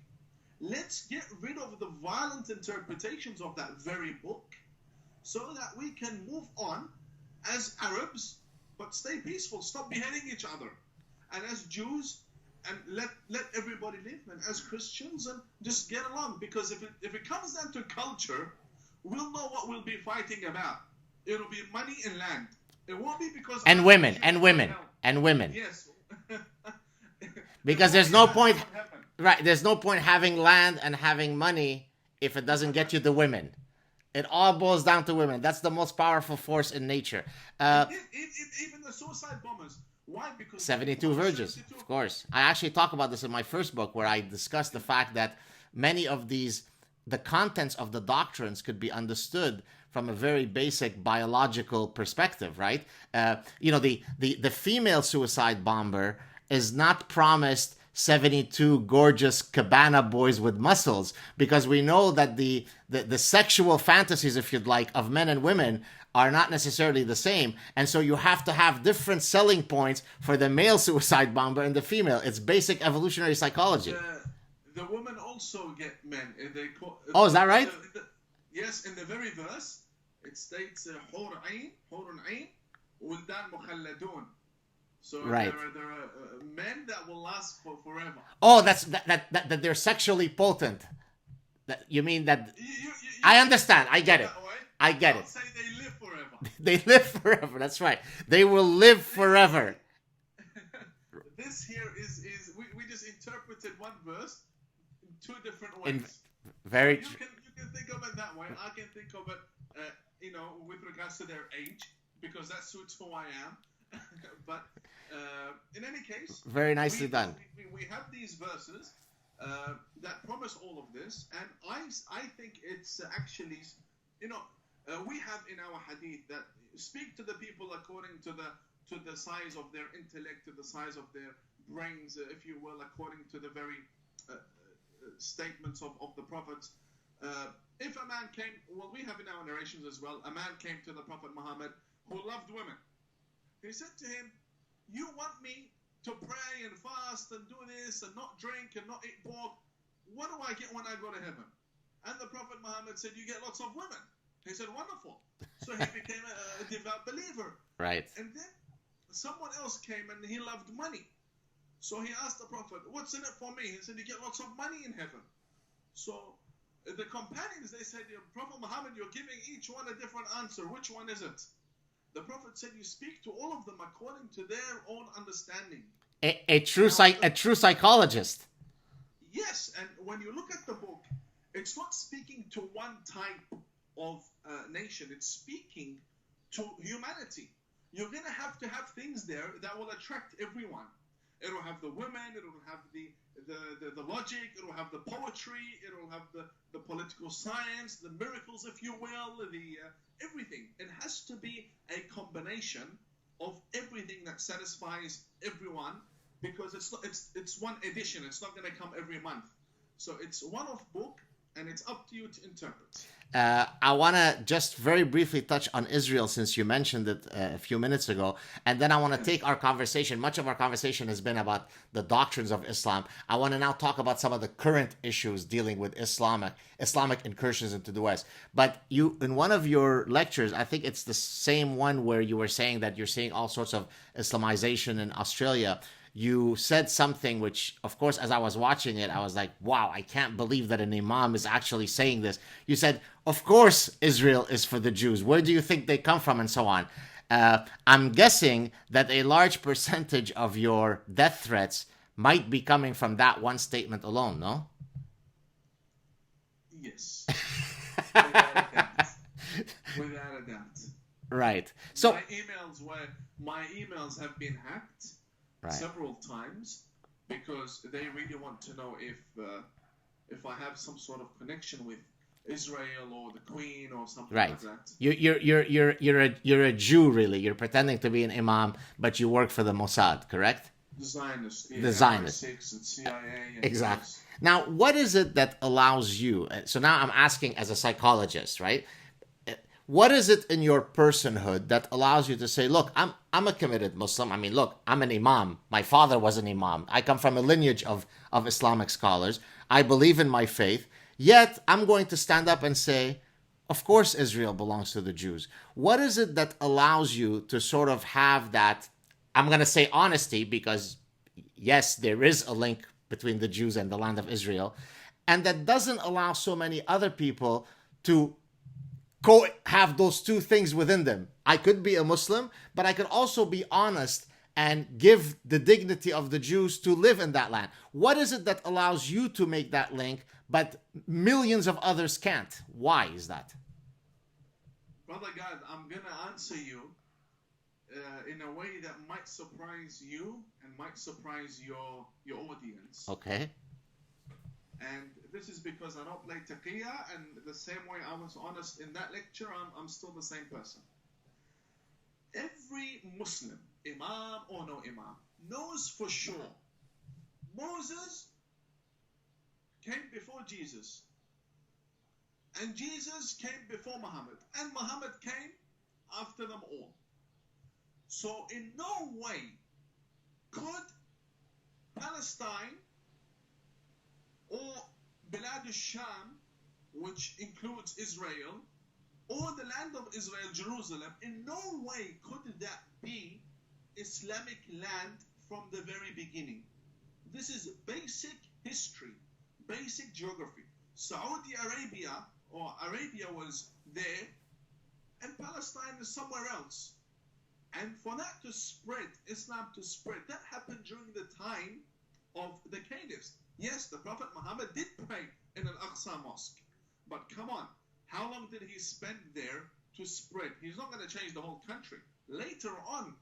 Speaker 2: Let's get rid of the violent interpretations of that very book, so that we can move on as Arabs, but stay peaceful, stop beheading each other, and as Jews, and let everybody live, and as Christians, and just get along. Because if it comes down to culture, we'll know what we'll be fighting about. It'll be money and land. It won't be because
Speaker 1: women.
Speaker 2: Yes.
Speaker 1: Because there's no point. Right, there's no point having land and having money if it doesn't get you the women. It all boils down to women. That's the most powerful force in nature.
Speaker 2: Even the suicide bombers. Why? Because
Speaker 1: 72 virgins, 72. Of course. I actually talk about this in my first book, where I discuss the fact that many of the contents of the doctrines could be understood from a very basic biological perspective, right? The female suicide bomber is not promised 72 gorgeous cabana boys with muscles, because we know that the sexual fantasies, if you'd like, of men and women are not necessarily the same. And so you have to have different selling points for the male suicide bomber and the female. It's basic evolutionary psychology.
Speaker 2: The women also get men.
Speaker 1: Is that right?
Speaker 2: Yes, in the very verse, it states, حور عين ولدان مخلدون. So
Speaker 1: right.
Speaker 2: There are men that will last for forever.
Speaker 1: Oh, that they're sexually potent. That you mean that? I understand. I get it. I get it.
Speaker 2: Say they live forever.
Speaker 1: They live forever. That's right. They will live forever.
Speaker 2: This here is we just interpreted one verse in two different ways.
Speaker 1: Very
Speaker 2: true. You can think of it that way. I can think of it, with regards to their age, because that suits who I am. But in any case,
Speaker 1: very nicely done.
Speaker 2: We have these verses that promise all of this, and I think it's actually, we have in our hadith that speak to the people according to the size of their intellect, to the size of their brains, if you will, according to the very statements of the prophets. If a man came, we have in our narrations as well, a man came to the Prophet Muhammad who loved women. He said to him, you want me to pray and fast and do this and not drink and not eat pork? What do I get when I go to heaven? And the Prophet Muhammad said, you get lots of women. He said, wonderful. So he became a devout believer.
Speaker 1: Right.
Speaker 2: And then someone else came and he loved money. So he asked the Prophet, what's in it for me? He said, you get lots of money in heaven. So the companions, they said, Prophet Muhammad, you're giving each one a different answer. Which one is it? The Prophet said, you speak to all of them according to their own understanding.
Speaker 1: A true psychologist.
Speaker 2: Yes, and when you look at the book, it's not speaking to one type of a nation. It's speaking to humanity. You're going to have things there that will attract everyone. It'll have the women, it'll have the logic, it'll have the poetry, it'll have the political science, the miracles, if you will, everything. It has to be a combination of everything that satisfies everyone, because it's one edition. It's not going to come every month. So it's one-off book, and it's up to you to interpret.
Speaker 1: I want to just very briefly touch on Israel, since you mentioned it a few minutes ago. And then I want to take our conversation. Much of our conversation has been about the doctrines of Islam. I want to now talk about some of the current issues dealing with Islamic incursions into the West. But you, in one of your lectures, I think it's the same one where you were saying that you're seeing all sorts of Islamization in Australia. You said something which, of course, as I was watching it, I was like, wow, I can't believe that an imam is actually saying this. You said, of course, Israel is for the Jews. Where do you think they come from, and so on? I'm guessing that a large percentage of your death threats might be coming from that one statement alone, no?
Speaker 2: Yes. Without a doubt. Without a doubt.
Speaker 1: Right. So
Speaker 2: my emails have been hacked.
Speaker 1: Right.
Speaker 2: Several times, because they really want to know if I have some sort of connection with Israel or the Queen or something
Speaker 1: right.
Speaker 2: like that.
Speaker 1: You're a Jew, really. You're pretending to be an imam, but you work for the Mossad, correct?
Speaker 2: The Zionists.
Speaker 1: The Zionists.
Speaker 2: And CIA. And
Speaker 1: exactly. Now, what is it that allows you? So now I'm asking as a psychologist, right? What is it in your personhood that allows you to say, look, I'm a committed Muslim. I mean, look, I'm an imam. My father was an imam. I come from a lineage of Islamic scholars. I believe in my faith. Yet I'm going to stand up and say, of course Israel belongs to the Jews. What is it that allows you to sort of have that, I'm going to say honesty, because yes, there is a link between the Jews and the land of Israel, and that doesn't allow so many other people to have those two things within them? I could be a Muslim, but I could also be honest and give the dignity of the Jews to live in that land. What is it that allows you to make that link, but millions of others can't? Why is that?
Speaker 2: Brother God, I'm going to answer you in a way that might surprise you and might surprise your audience.
Speaker 1: Okay.
Speaker 2: And this is because I don't play taqiyya, and the same way I was honest in that lecture, I'm still the same person. Every Muslim, imam or no imam, knows for sure Moses came before Jesus, and Jesus came before Muhammad, and Muhammad came after them all. So in no way could Palestine or Bilad al-Sham, which includes Israel, or the land of Israel, Jerusalem, in no way could that be Islamic land from the very beginning. This is basic history, basic geography. Saudi Arabia, or Arabia, was there, and Palestine is somewhere else. And for that to spread, Islam to spread, that happened during the time of the caliphs. Yes, the Prophet Muhammad did pray in Al-Aqsa Mosque. But come on, how long did he spend there to spread? He's not going to change the whole country. Later on,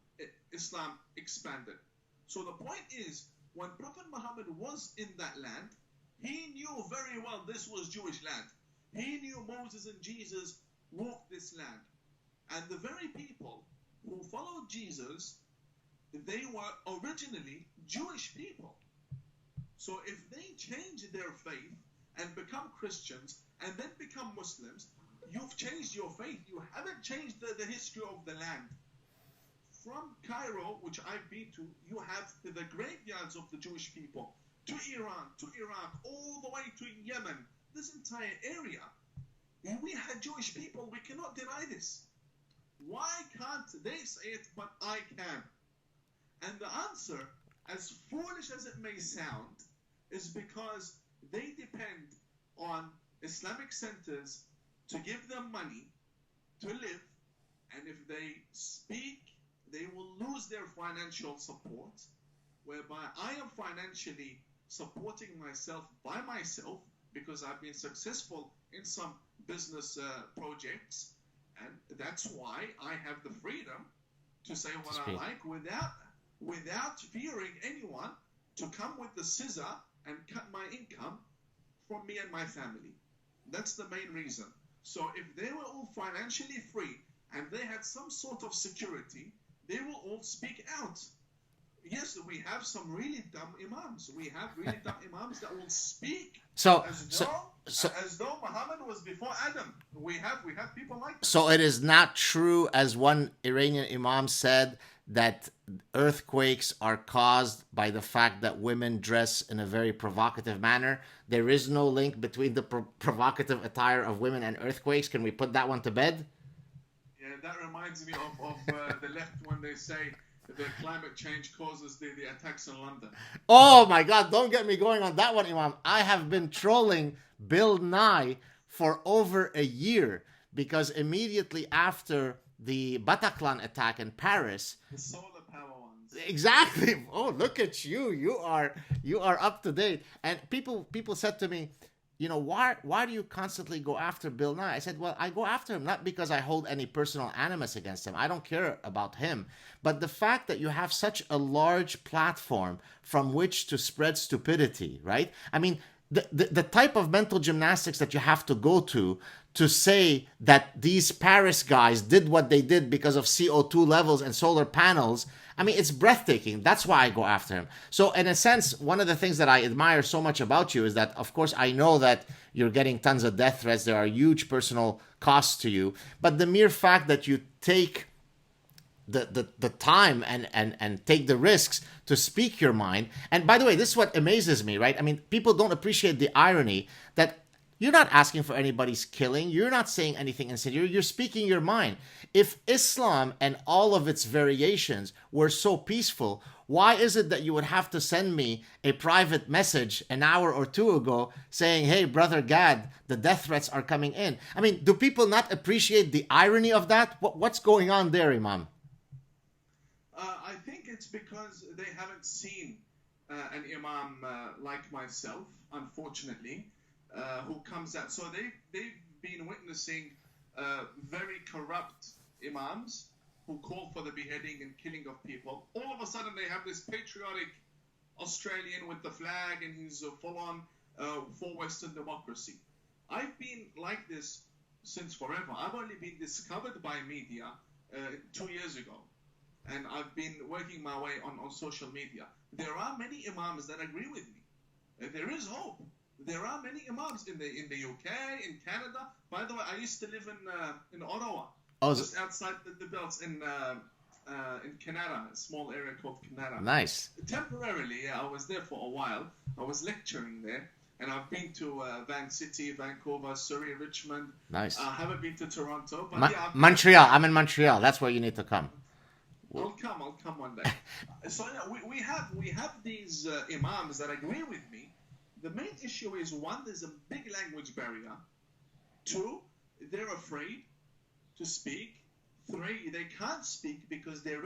Speaker 2: Islam expanded. So the point is, when Prophet Muhammad was in that land, he knew very well this was Jewish land. He knew Moses and Jesus walked this land. And the very people who followed Jesus, they were originally Jewish people. So if they change their faith and become Christians and then become Muslims, you've changed your faith. You haven't changed the history of the land. From Cairo, which I've been to, you have the graveyards of the Jewish people, to Iran, to Iraq, all the way to Yemen, this entire area. We had Jewish people. We cannot deny this. Why can't they say it, but I can? And the answer, as foolish as it may sound, is because they depend on Islamic centers to give them money to live, and if they speak, they will lose their financial support, whereby I am financially supporting myself by myself because I've been successful in some business projects, and that's why I have the freedom to say what I like without fearing anyone to come with the scissor and cut my income from me and my family. That's the main reason. So if they were all financially free and they had some sort of security, they will all speak out. Yes, we have some really dumb imams. We have really dumb imams that will speak as though Muhammad was before Adam. We have people like that.
Speaker 1: So it is not true, as one Iranian imam said, that earthquakes are caused by the fact that women dress in a very provocative manner. There is no link between the provocative attire of women and earthquakes. Can we put that one to bed?
Speaker 2: Yeah, that reminds me of the left when they say the climate change causes the attacks in London.
Speaker 1: Oh my God, don't get me going on that one, Imam. I have been trolling Bill Nye for over a year because immediately after the Bataclan attack in Paris,
Speaker 2: the solar power ones.
Speaker 1: Exactly. Oh, look at you. You are up to date. And people said to me, why do you constantly go after Bill Nye? I said, well, I go after him not because I hold any personal animus against him. I don't care about him. But the fact that you have such a large platform from which to spread stupidity, right? I mean, the type of mental gymnastics that you have to go to say that these Paris guys did what they did because of CO2 levels and solar panels, I mean, it's breathtaking. That's why I go after him. So in a sense, one of the things that I admire so much about you is that, of course, I know that you're getting tons of death threats. There are huge personal costs to you. But the mere fact that you take the time and take the risks to speak your mind. And by the way, this is what amazes me, right? I mean, people don't appreciate the irony that you're not asking for anybody's killing. You're not saying anything incendiary. You're speaking your mind. If Islam and all of its variations were so peaceful, why is it that you would have to send me a private message an hour or two ago saying, hey, brother Gad, the death threats are coming in? I mean, do people not appreciate the irony of that? What's going on there, Imam?
Speaker 2: I think it's because they haven't seen an imam like myself, unfortunately, who comes out. So they've been witnessing very corrupt imams who call for the beheading and killing of people. All of a sudden, they have this patriotic Australian with the flag, and he's full on for Western democracy. I've been like this since forever. I've only been discovered by media 2 years ago. And I've been working my way on social media. There are many imams that agree with me. There is hope. There are many imams in the UK, in Canada. By the way, I used to live in Ottawa, just outside the belts in Canada, a small area called Canada.
Speaker 1: Nice.
Speaker 2: Temporarily, yeah, I was there for a while. I was lecturing there, and I've been to Van City, Vancouver, Surrey, Richmond.
Speaker 1: Nice.
Speaker 2: I haven't been to Toronto, but
Speaker 1: Montreal. I'm in Montreal. That's where you need to come.
Speaker 2: I'll come one day. So we have these imams that agree with me. The main issue is, one, there's a big language barrier. Two, they're afraid to speak. Three, they can't speak because they're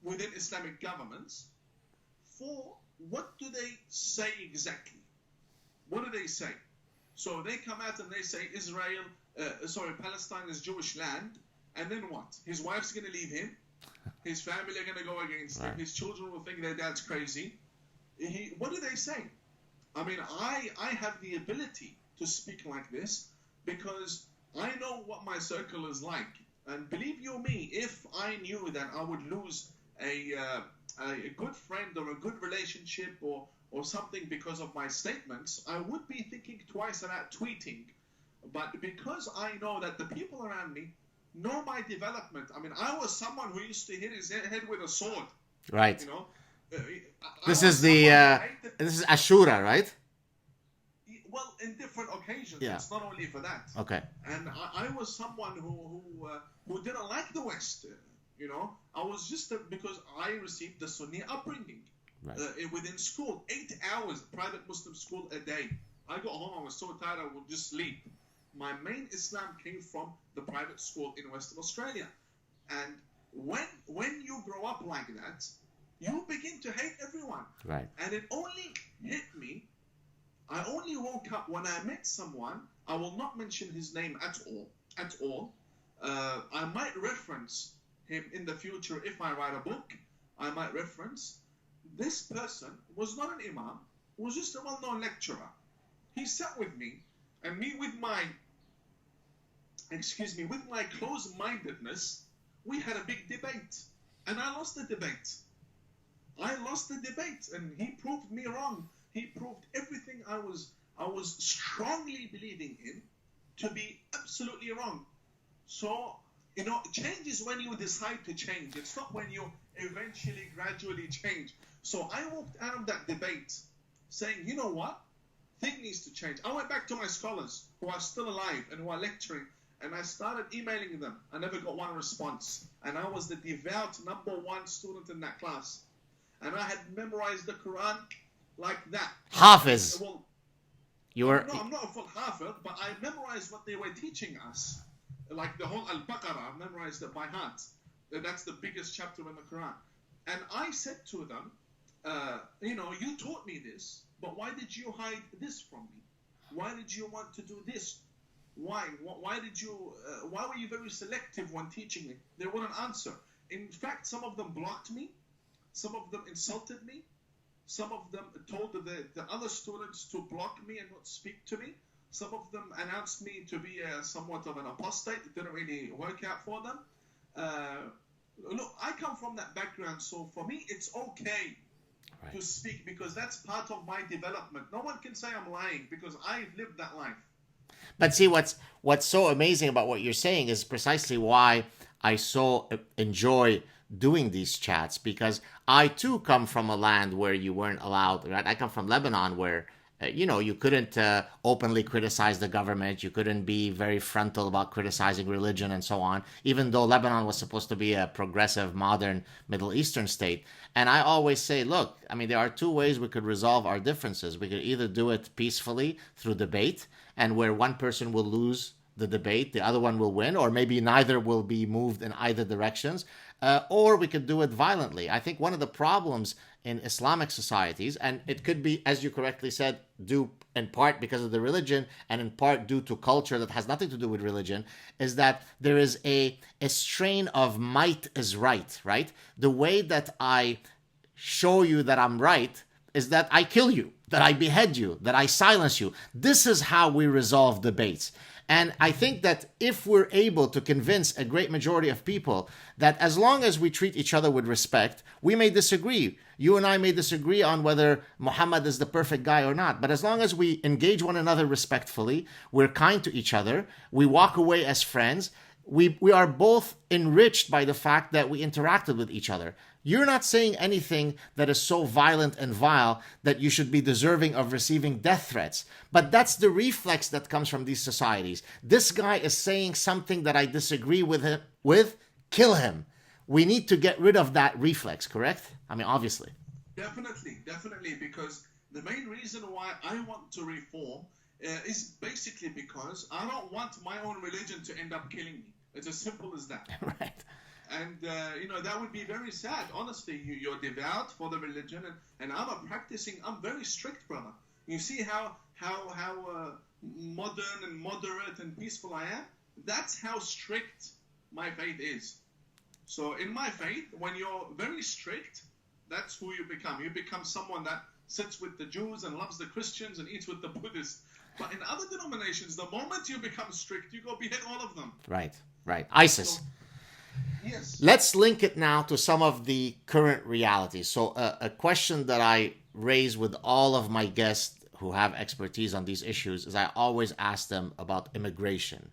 Speaker 2: within Islamic governments. Four, what do they say exactly? What do they say? So they come out and they say Palestine is Jewish land, and then what? His wife's going to leave him. His family are going to go against him. His children will think their dad's crazy. What do they say? I mean, I have the ability to speak like this because I know what my circle is like. And believe you me, if I knew that I would lose a good friend or a good relationship or something because of my statements, I would be thinking twice about tweeting. But because I know that the people around me know my development. I mean, I was someone who used to hit his head with a sword.
Speaker 1: Right.
Speaker 2: You know.
Speaker 1: This is Ashura, right?
Speaker 2: Well, in different occasions.
Speaker 1: Yeah.
Speaker 2: It's not only for that.
Speaker 1: Okay.
Speaker 2: And I was someone who didn't like the West. You know, I was just because I received the Sunni upbringing.
Speaker 1: Right.
Speaker 2: Within school, 8 hours private Muslim school a day. I got home, I was so tired, I would just sleep. My main Islam came from the private school in Western Australia. And when you grow up like that, you begin to hate everyone.
Speaker 1: Right.
Speaker 2: And it only hit me I only woke up when I met someone. I will not mention his name at all. I might reference him in the future if I write a book. I might reference. This person was not an imam, was just a well-known lecturer. He sat with me, and me with my closed-mindedness, we had a big debate, and I lost the debate. And he proved me wrong. He proved everything I was strongly believing in to be absolutely wrong. So, change is when you decide to change. It's not when you eventually, gradually change. So I walked out of that debate saying, you know what? Thing needs to change. I went back to my scholars who are still alive and who are lecturing, and I started emailing them. I never got one response. And I was the devout #1 student in that class. And I had memorized the Qur'an like that.
Speaker 1: Hafiz.
Speaker 2: Well,
Speaker 1: No,
Speaker 2: I'm not a full Hafiz, but I memorized what they were teaching us. Like the whole Al-Baqarah, I memorized it by heart. That's the biggest chapter in the Quran. And I said to them, you taught me this, but why did you hide this from me? Why did you want to do this? Why were you very selective when teaching me? They wouldn't answer. In fact, some of them blocked me. Some of them insulted me. Some of them told the other students to block me and not speak to me. Some of them announced me to be somewhat of an apostate. It didn't really work out for them. Look, I come from that background, so for me, it's okay to speak because that's part of my development. No one can say I'm lying because I've lived that life.
Speaker 1: But see, what's so amazing about what you're saying is precisely why I so enjoy doing these chats, because I too come from a land where you weren't allowed, right? I come from Lebanon where you couldn't openly criticize the government. You couldn't be very frontal about criticizing religion and so on, even though Lebanon was supposed to be a progressive, modern Middle Eastern state. And I always say, look, I mean, there are two ways we could resolve our differences. We could either do it peacefully through debate, and where one person will lose the debate, the other one will win, or maybe neither will be moved in either directions, or we could do it violently. I think one of the problems in Islamic societies, and it could be, as you correctly said, due in part because of the religion and in part due to culture that has nothing to do with religion, is that there is a strain of might is right? The way that I show you that I'm right is that I kill you, that I behead you, that I silence you. This is how we resolve debates. And I think that if we're able to convince a great majority of people that as long as we treat each other with respect, we may disagree. You and I may disagree on whether Muhammad is the perfect guy or not. But as long as we engage one another respectfully, we're kind to each other, we walk away as friends, we are both enriched by the fact that we interacted with each other. You're not saying anything that is so violent and vile that you should be deserving of receiving death threats. But that's the reflex that comes from these societies. This guy is saying something that I disagree with, kill him. We need to get rid of that reflex, correct? I mean, obviously.
Speaker 2: Definitely, because the main reason why I want to reform is basically because I don't want my own religion to end up killing me. It's as simple as that.
Speaker 1: Right.
Speaker 2: And, that would be very sad. Honestly, you're devout for the religion, and I'm very strict, brother. You see how modern and moderate and peaceful I am? That's how strict my faith is. So in my faith, when you're very strict, that's who you become. You become someone that sits with the Jews and loves the Christians and eats with the Buddhists. But in other denominations, the moment you become strict, you go behead all of them.
Speaker 1: Right. ISIS.
Speaker 2: So, yes.
Speaker 1: Let's link it now to some of the current realities. So a question that I raise with all of my guests who have expertise on these issues is I always ask them about immigration.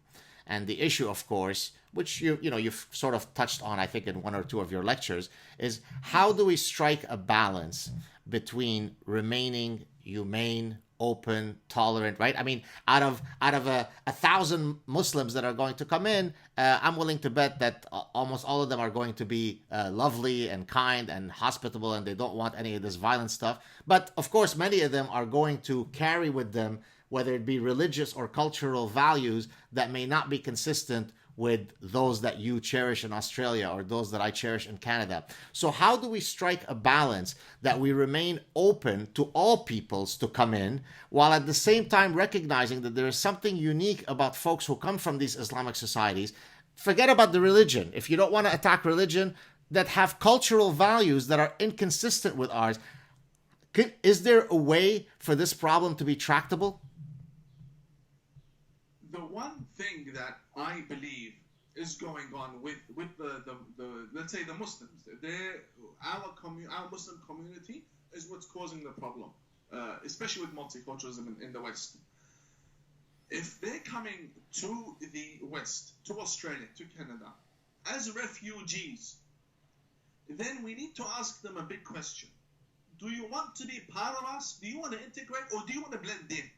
Speaker 1: And the issue, of course, which you've sort of touched on, I think, in one or two of your lectures, is how do we strike a balance between remaining humane, open, tolerant, right? I mean, out of 1,000 Muslims that are going to come in, I'm willing to bet that almost all of them are going to be lovely and kind and hospitable, and they don't want any of this violent stuff. But of course, many of them are going to carry with them, whether it be religious or cultural values that may not be consistent with those that you cherish in Australia or those that I cherish in Canada. So how do we strike a balance that we remain open to all peoples to come in, while at the same time recognizing that there is something unique about folks who come from these Islamic societies? Forget about the religion. If you don't want to attack religion, that have cultural values that are inconsistent with ours. Is there a way for this problem to be tractable?
Speaker 2: The one thing that I believe is going on with the let's say the Muslims, our Muslim community is what's causing the problem, especially with multiculturalism in the West. If they're coming to the West, to Australia, to Canada, as refugees, then we need to ask them a big question. Do you want to be part of us? Do you want to integrate, or do you want to blend in?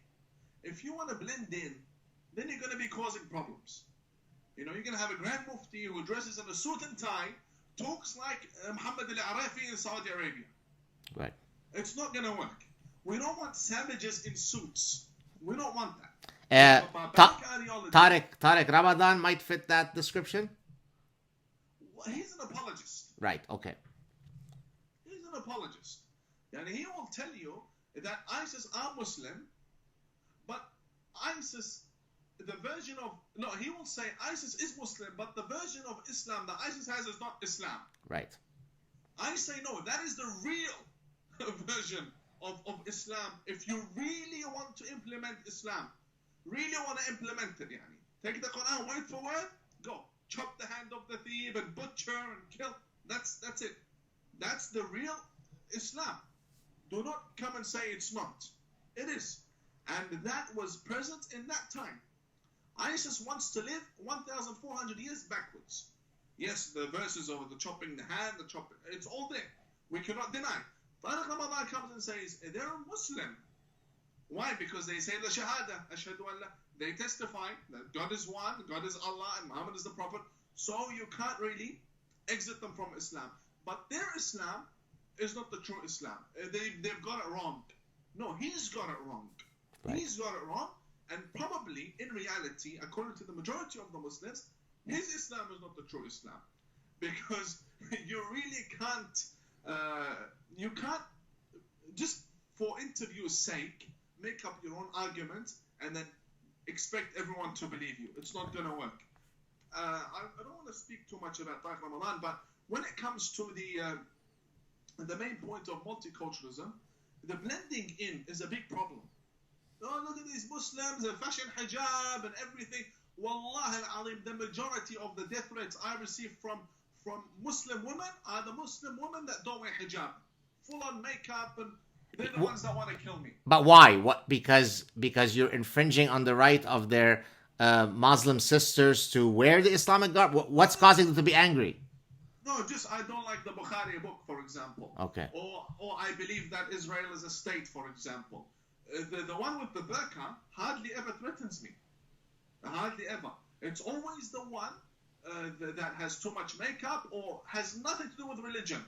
Speaker 2: If you want to blend in, then you're going to be causing problems. You know, you're going to have a Grand Mufti who dresses in a suit and tie, talks like Muhammad al-Arafi in Saudi Arabia.
Speaker 1: Right.
Speaker 2: It's not going to work. We don't want savages in suits. We don't want that.
Speaker 1: Tariq Ramadan might fit that description?
Speaker 2: Well, he's an apologist.
Speaker 1: Right, okay.
Speaker 2: He's an apologist. And he will tell you that ISIS are Muslim, but ISIS, the version of, no, he will say ISIS is Muslim, but the version of Islam that ISIS has is not Islam.
Speaker 1: Right.
Speaker 2: I say no, that is the real version of Islam. If you really want to implement Islam, really want to implement it, yani. Take the Qur'an word for word, go. Chop the hand of the thief and butcher and kill. That's it. That's the real Islam. Do not come and say it's not. It is. And that was present in that time. ISIS wants to live 1,400 years backwards. Yes, the verses of the chopping the hand, the chopping, it's all there. We cannot deny. Tariq Ramadan comes and says, they're a Muslim. Why? Because they say the Shahada, Ashhadu an la. They testify that God is one, God is Allah, and Muhammad is the Prophet. So you can't really exit them from Islam. But their Islam is not the true Islam. They've got it wrong. No, he's got it wrong. Right. He's got it wrong. And probably, in reality, according to the majority of the Muslims, his Islam is not the true Islam. Because you really can't, just for interview's sake, make up your own argument and then expect everyone to believe you. It's not going to work. I don't want to speak too much about Tariq Ramadan, but when it comes to the main point of multiculturalism, the blending in is a big problem. Oh, look at these Muslims, the fashion hijab and everything. Wallahi al-alim, the majority of the death threats I receive from Muslim women are the Muslim women that don't wear hijab. Full on makeup, and they're the ones that want to kill me.
Speaker 1: But why? What? Because you're infringing on the right of their Muslim sisters to wear the Islamic garb? What's causing them to be angry?
Speaker 2: No, just I don't like the Bukhari book, for example.
Speaker 1: Okay.
Speaker 2: Or I believe that Israel is a state, for example. The one with the burqa hardly ever threatens me. Hardly ever. It's always the one that has too much makeup or has nothing to do with religion.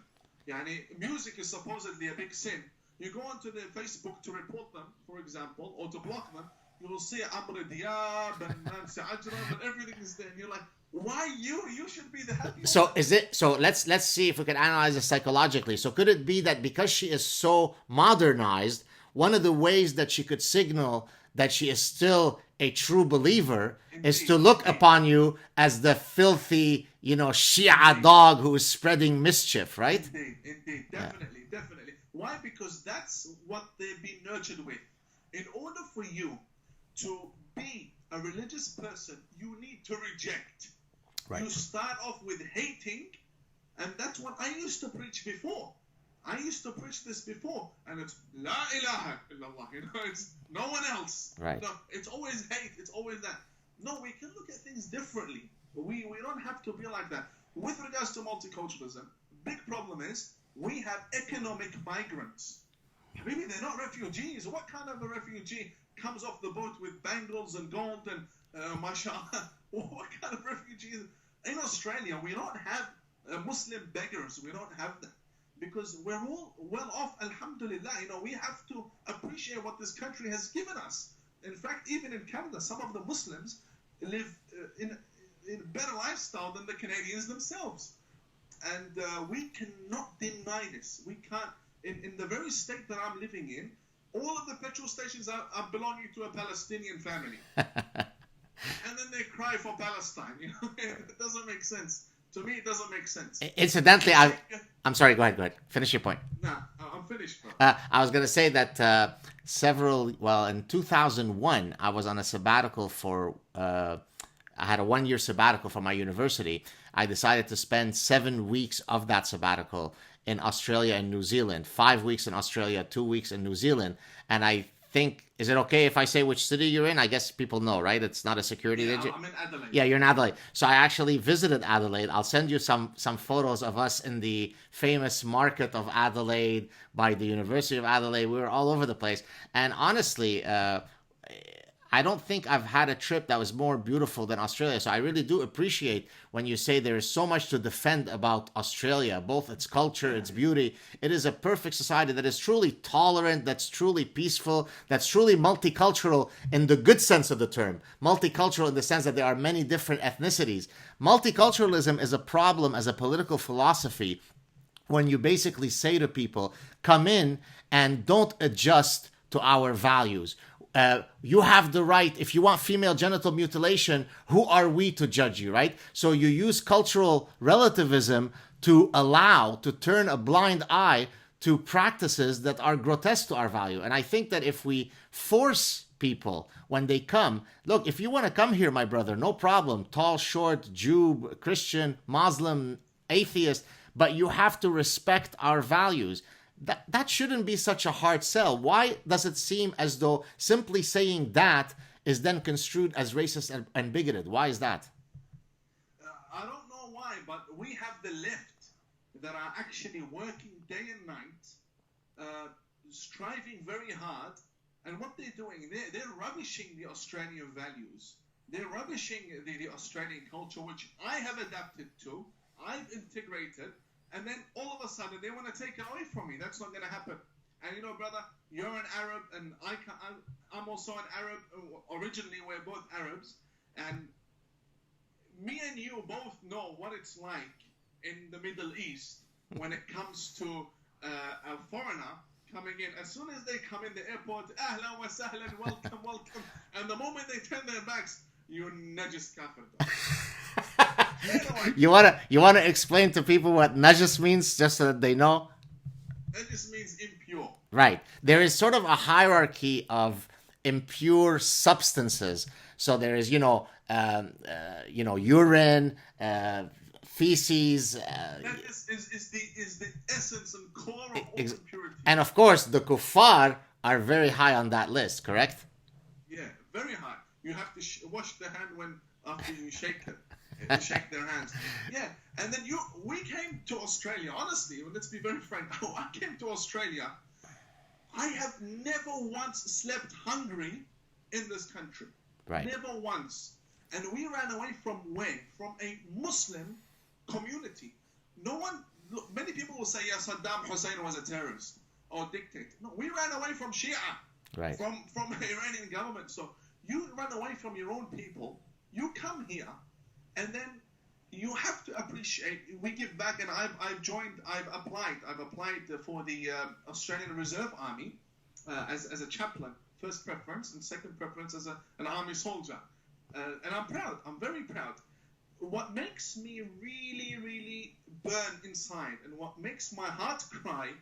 Speaker 2: Yani, music is supposedly a big sin. You go onto the Facebook to report them, for example, or to block them, you will see Amr Diab and Nancy Ajram and everything is there. And you're like, why you? You should be the happy
Speaker 1: So
Speaker 2: one.
Speaker 1: is it? So let's see if we can analyze it psychologically. So could it be that because she is so modernized, one of the ways that she could signal that she is still a true believer is to look upon you as the filthy, Shia dog who is spreading mischief, right?
Speaker 2: Indeed. Definitely. Why? Because that's what they've been nurtured with. In order for you to be a religious person, you need to reject. Right. You start off with hating, and that's what I used to preach before. I used to preach this before, and it's La ilaha illallah, it's no one else.
Speaker 1: Right.
Speaker 2: No, it's always hate, it's always that. No, we can look at things differently. We don't have to be like that. With regards to multiculturalism, big problem is we have economic migrants. Maybe they're not refugees. What kind of a refugee comes off the boat with bangles and gold and mashallah? What kind of refugees? In Australia, we don't have Muslim beggars. We don't have that. Because we're all well off, alhamdulillah. We have to appreciate what this country has given us. In fact, even in Canada, some of the Muslims live in better lifestyle than the Canadians themselves. And we cannot deny this. We can't. In the very state that I'm living in, all of the petrol stations are belonging to a Palestinian family. And then they cry for Palestine. You know, it doesn't make sense. To me, it doesn't make sense.
Speaker 1: Incidentally, I'm sorry. Go ahead. Finish your point.
Speaker 2: No, I'm finished, bro.
Speaker 1: I was going to say that in 2001, I was on a sabbatical I had a 1-year sabbatical from my university. I decided to spend 7 weeks of that sabbatical in Australia and New Zealand. 5 weeks in Australia, 2 weeks in New Zealand. And I think, is it okay if I say which city you're in? I guess people know, right? It's not a security digit.
Speaker 2: I'm in Adelaide.
Speaker 1: Yeah, you're in Adelaide. So I actually visited Adelaide. I'll send you some photos of us in the famous market of Adelaide by the University of Adelaide. We were all over the place. And honestly, I don't think I've had a trip that was more beautiful than Australia. So I really do appreciate when you say there is so much to defend about Australia, both its culture, its beauty. It is a perfect society that is truly tolerant, that's truly peaceful, that's truly multicultural in the good sense of the term. Multicultural in the sense that there are many different ethnicities. Multiculturalism is a problem as a political philosophy when you basically say to people, come in and don't adjust to our values. You have the right, if you want female genital mutilation, who are we to judge you, right? So you use cultural relativism to turn a blind eye to practices that are grotesque to our value. And I think that if we force people when they come, look, if you want to come here, my brother, no problem, tall, short, Jew, Christian, Muslim, atheist, but you have to respect our values. That shouldn't be such a hard sell. Why does it seem as though simply saying that is then construed as racist and bigoted? Why is that?
Speaker 2: I don't know why, but we have the left that are actually working day and night, striving very hard. And what they're doing, they're rubbishing the Australian values. They're rubbishing the Australian culture, which I have adapted to, I've integrated. And then all of a sudden they want to take it away from me. That's not going to happen. And you know, brother, you're an Arab, and I'm also an Arab. Originally, we're both Arabs, and me and you both know what it's like in the Middle East when it comes to a foreigner coming in. As soon as they come in the airport, ahlan wa sahlan, welcome, welcome. And the moment they turn their backs, you're najis kafir.
Speaker 1: You wanna explain to people what najis means, just so that they know?
Speaker 2: Najis means impure.
Speaker 1: Right. There is sort of a hierarchy of impure substances. So there is, urine, feces.
Speaker 2: Najis is the essence and core of all impurity.
Speaker 1: And of course, the kuffar are very high on that list. Correct?
Speaker 2: Yeah, very high. You have to wash the hand after you shake it. Shake their hands. Yeah, and then we came to Australia. Honestly, let's be very frank. I came to Australia. I have never once slept hungry in this country.
Speaker 1: Right.
Speaker 2: Never once. And we ran away from where? From a Muslim community. Many people will say, yeah, Saddam Hussein was a terrorist or dictator. No, we ran away from Shia.
Speaker 1: Right.
Speaker 2: From the Iranian government. So you run away from your own people. You come here. And then you have to appreciate. We give back, and I've applied for the Australian Reserve Army as a chaplain, first preference, and second preference as an army soldier. And I'm proud. I'm very proud. What makes me really, really burn inside, and what makes my heart cry,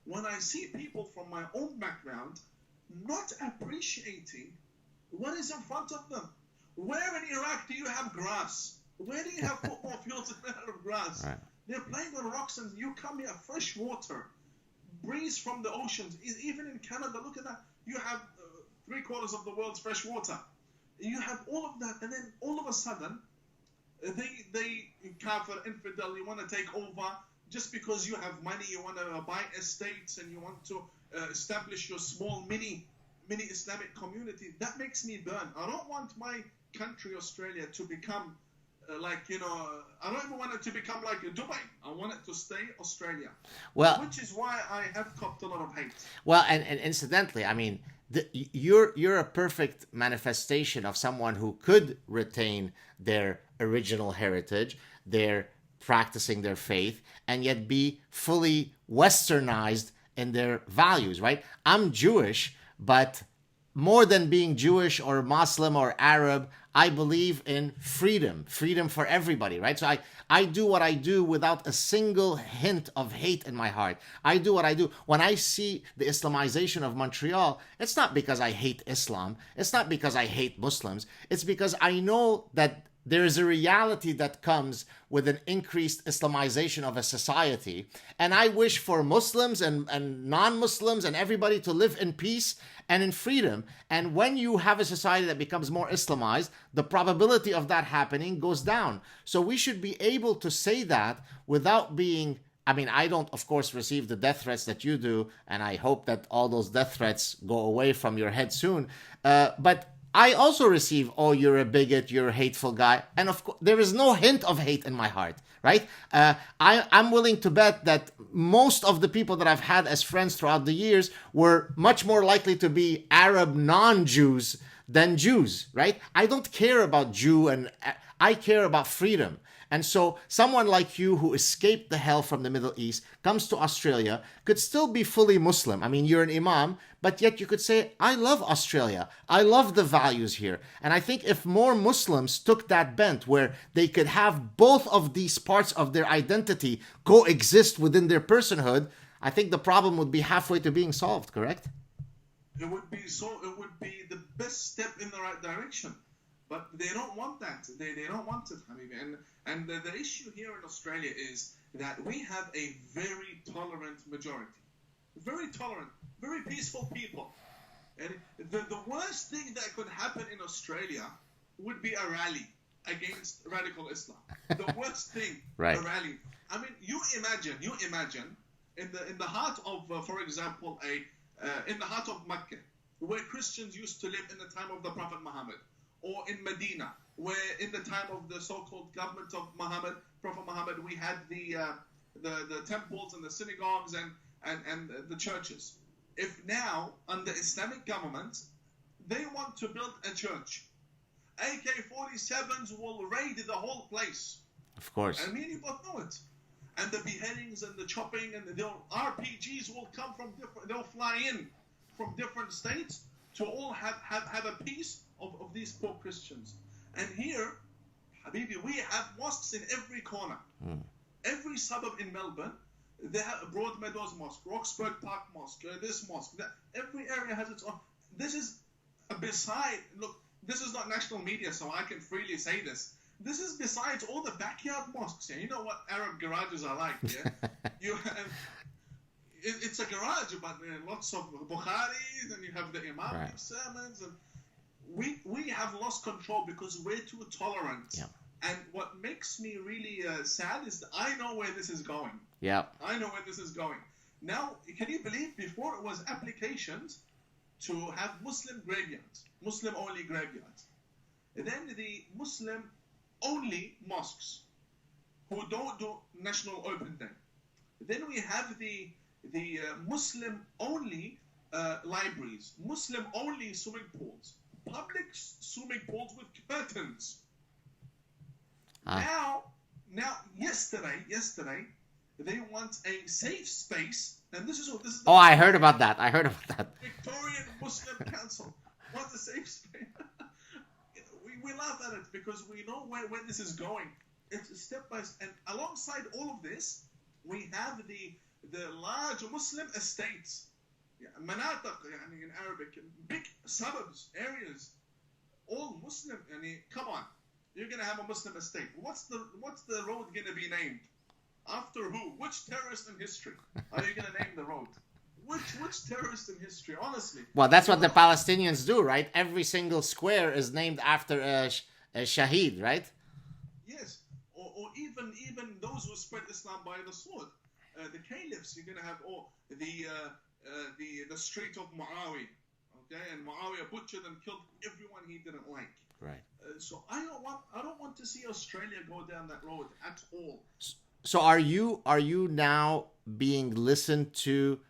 Speaker 2: when I see people from my own background not appreciating what is in front of them. Where in Iraq do you have grass? Where do you have football fields made out of grass?
Speaker 1: Right.
Speaker 2: They're playing on rocks, and you come here, fresh water, breeze from the oceans. Even in Canada, look at that. You have 3/4 of the world's fresh water. You have all of that, and then all of a sudden, they kafir, infidel, you want to take over just because you have money. You want to buy estates, and you want to establish your small mini Islamic community. That makes me burn. I don't want my country, Australia, to become I don't even want it to become like Dubai. I want it to stay Australia.
Speaker 1: Well,
Speaker 2: which is why I have copped a lot of hate.
Speaker 1: Well, and incidentally, I mean, You're a perfect manifestation of someone who could retain their original heritage, their practicing their faith, and yet be fully westernized in their values, right? I'm Jewish, but more than being Jewish or Muslim or Arab, I believe in freedom for everybody, right? So I do what I do without a single hint of hate in my heart. I do what I do. When I see the Islamization of Montreal, it's not because I hate Islam. It's not because I hate Muslims. It's because I know that there is a reality that comes with an increased Islamization of a society. And I wish for Muslims and non-Muslims and everybody to live in peace and in freedom. And when you have a society that becomes more Islamized, the probability of that happening goes down. So we should be able to say that without being... I mean, I don't, of course, receive the death threats that you do, and I hope that all those death threats go away from your head soon. But I also receive, oh, you're a bigot, you're a hateful guy. And of course, there is no hint of hate in my heart, right? I'm willing to bet that most of the people that I've had as friends throughout the years were much more likely to be Arab non-Jews than Jews, right? I don't care about Jew, and I care about freedom. And so someone like you who escaped the hell from the Middle East, comes to Australia, could still be fully Muslim. I mean, you're an Imam, but yet you could say, I love Australia. I love the values here. And I think if more Muslims took that bent where they could have both of these parts of their identity coexist within their personhood, I think the problem would be halfway to being solved, correct?
Speaker 2: It would be the best step in the right direction. But they don't want that. They don't want it, Habibi. And the issue here in Australia is that we have a very tolerant majority. Very tolerant, very peaceful people. And the worst thing that could happen in Australia would be a rally against radical Islam. The worst thing,
Speaker 1: right.
Speaker 2: A rally. I mean, you imagine in the heart of, for example, in the heart of Mecca, where Christians used to live in the time of the Prophet Muhammad, or in Medina, where in the time of the so-called government of Prophet Muhammad, we had the temples and the synagogues and the churches. If now, under Islamic government, they want to build a church, AK-47s will raid the whole place.
Speaker 1: Of course.
Speaker 2: And me and you both know it. And the beheadings and the chopping and the RPGs will come from they'll fly in from different states to all have a piece of these poor Christians. And here, Habibi, we have mosques in every corner. Every suburb in Melbourne, they have Broadmeadows Mosque, Roxburgh Park Mosque, this mosque. Every area has its own. This is look, this is not national media, so I can freely say this. This is besides all the backyard mosques. Yeah? You know what Arab garages are like, yeah? You have... It's a garage, but lots of Bukharis, and you have the Imam
Speaker 1: right.
Speaker 2: sermons, and we have lost control because we're too tolerant.
Speaker 1: Yeah.
Speaker 2: And what makes me really sad is that I know where this is going.
Speaker 1: Yeah.
Speaker 2: I know where this is going. Now, can you believe before it was applications to have Muslim graveyards, Muslim-only graveyards, and then the Muslim-only mosques who don't do National Open Day. Then we have the Muslim-only libraries, Muslim-only swimming pools, public swimming pools with curtains. Now, yesterday, they want a safe space, and this is.
Speaker 1: Oh, I heard about that.
Speaker 2: Victorian Muslim Council wants a safe space. we laugh at it because we know where this is going. It's a step by step, and alongside all of this, we have the large Muslim estates, manataq in Arabic, big suburbs, areas, all Muslim. Come on, you're gonna have a Muslim estate. What's the road gonna be named? After who? Which terrorist in history are you gonna name the road? Which terrorist in history? Honestly.
Speaker 1: Well, that's what the Palestinians do, right? Every single square is named after a shaheed, right?
Speaker 2: Yes, or even those who spread Islam by the sword. The caliphs, you're going to have the street of Muawiyah, okay? And Muawiyah butchered and killed everyone he didn't like.
Speaker 1: Right.
Speaker 2: So I don't want to see Australia go down that road at all.
Speaker 1: So are you now being listened to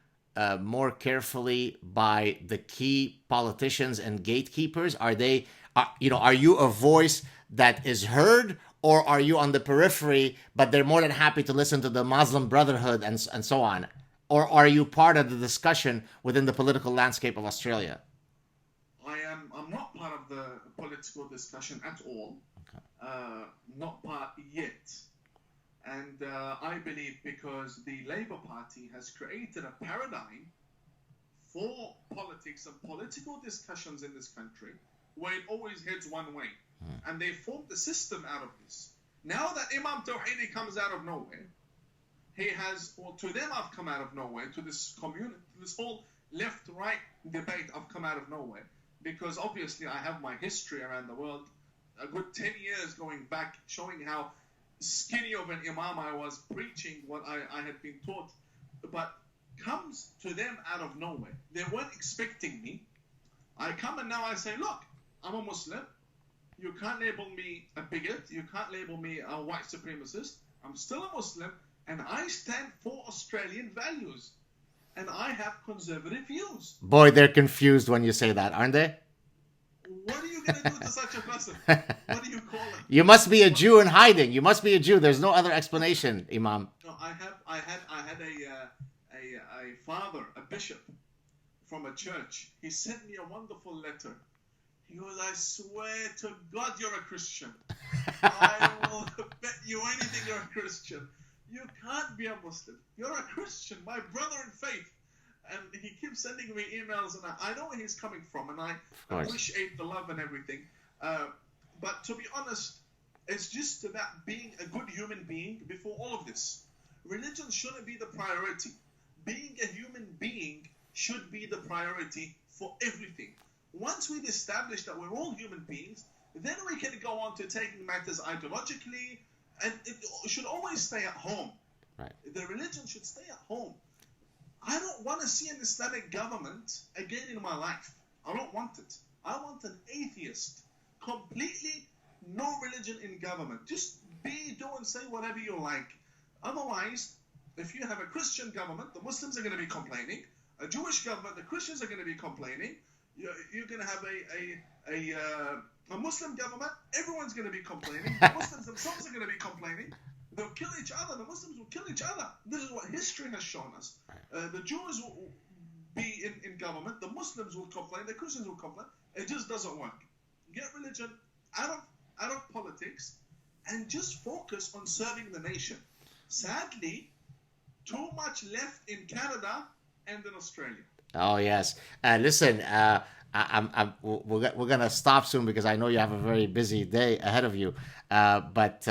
Speaker 1: more carefully by the key politicians and gatekeepers? Are you a voice that is heard, or are you on the periphery, but they're more than happy to listen to the Muslim Brotherhood and so on? Or are you part of the discussion within the political landscape of Australia?
Speaker 2: I'm not part of the political discussion at all.
Speaker 1: Okay.
Speaker 2: Not part yet. And I believe because the Labour Party has created a paradigm for politics and political discussions in this country where it always heads one way. And they formed a system out of this. Now that Imam Tawhidi comes out of nowhere, to them I've come out of nowhere, to this community, this whole left-right debate I've come out of nowhere. Because obviously I have my history around the world, a good 10 years going back, showing how skinny of an imam I was, preaching what I had been taught, but comes to them out of nowhere. They weren't expecting me. I come and now I say, look, I'm a Muslim. You can't label me a bigot. You can't label me a white supremacist. I'm still a Muslim, and I stand for Australian values. And I have conservative views.
Speaker 1: Boy, they're confused when you say that, aren't they?
Speaker 2: What are you going to do to such a person? What do you call it?
Speaker 1: You must be a Jew in hiding. You must be a Jew. There's no other explanation, Imam.
Speaker 2: No, I had a father, a bishop from a church. He sent me a wonderful letter. He goes, I swear to God you're a Christian. I will bet you anything you're a Christian. You can't be a Muslim. You're a Christian, my brother in faith. And he keeps sending me emails, and I know where he's coming from, and I appreciate the love and everything. But to be honest, it's just about being a good human being before all of this. Religion shouldn't be the priority. Being a human being should be the priority for everything. Once we've established that we're all human beings, then we can go on to taking matters ideologically, and it should always stay at home.
Speaker 1: Right.
Speaker 2: The religion should stay at home. I don't want to see an Islamic government again in my life. I don't want it. I want an atheist. Completely no religion in government. Just do and say whatever you like. Otherwise, if you have a Christian government, the Muslims are going to be complaining. A Jewish government, the Christians are going to be complaining. You're going to have a Muslim government, everyone's going to be complaining. The Muslims themselves are going to be complaining. They'll kill each other. The Muslims will kill each other. This is what history has shown us. The Jews will be in government. The Muslims will complain. The Christians will complain. It just doesn't work. Get religion out of politics and just focus on serving the nation. Sadly, too much left in Canada and in Australia.
Speaker 1: Oh, yes. Listen, we're gonna stop soon because I know you have a very busy day ahead of you. But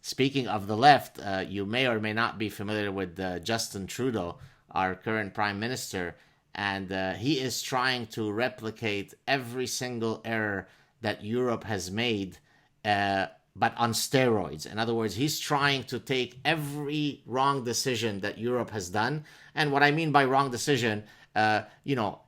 Speaker 1: speaking of the left, you may or may not be familiar with Justin Trudeau, our current prime minister, and he is trying to replicate every single error that Europe has made, but on steroids. In other words, he's trying to take every wrong decision that Europe has done. And what I mean by wrong decision,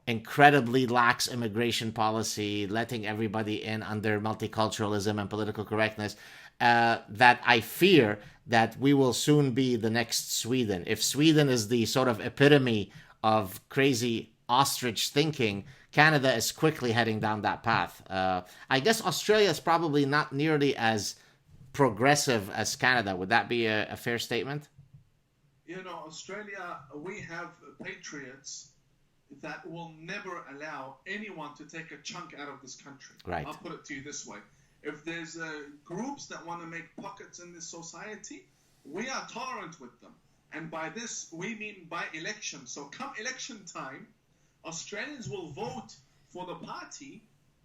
Speaker 1: incredibly lax immigration policy, letting everybody in under multiculturalism and political correctness, that I fear that we will soon be the next Sweden. If Sweden is the sort of epitome of crazy ostrich thinking, Canada is quickly heading down that path. I guess Australia is probably not nearly as progressive as Canada. Would that be a fair statement?
Speaker 2: Australia, we have patriots that will never allow anyone to take a chunk out of this country.
Speaker 1: Right.
Speaker 2: I'll put it to you this way. If there's groups that want to make pockets in this society, we are tolerant with them. And by this, we mean by election. So come election time, Australians will vote for the party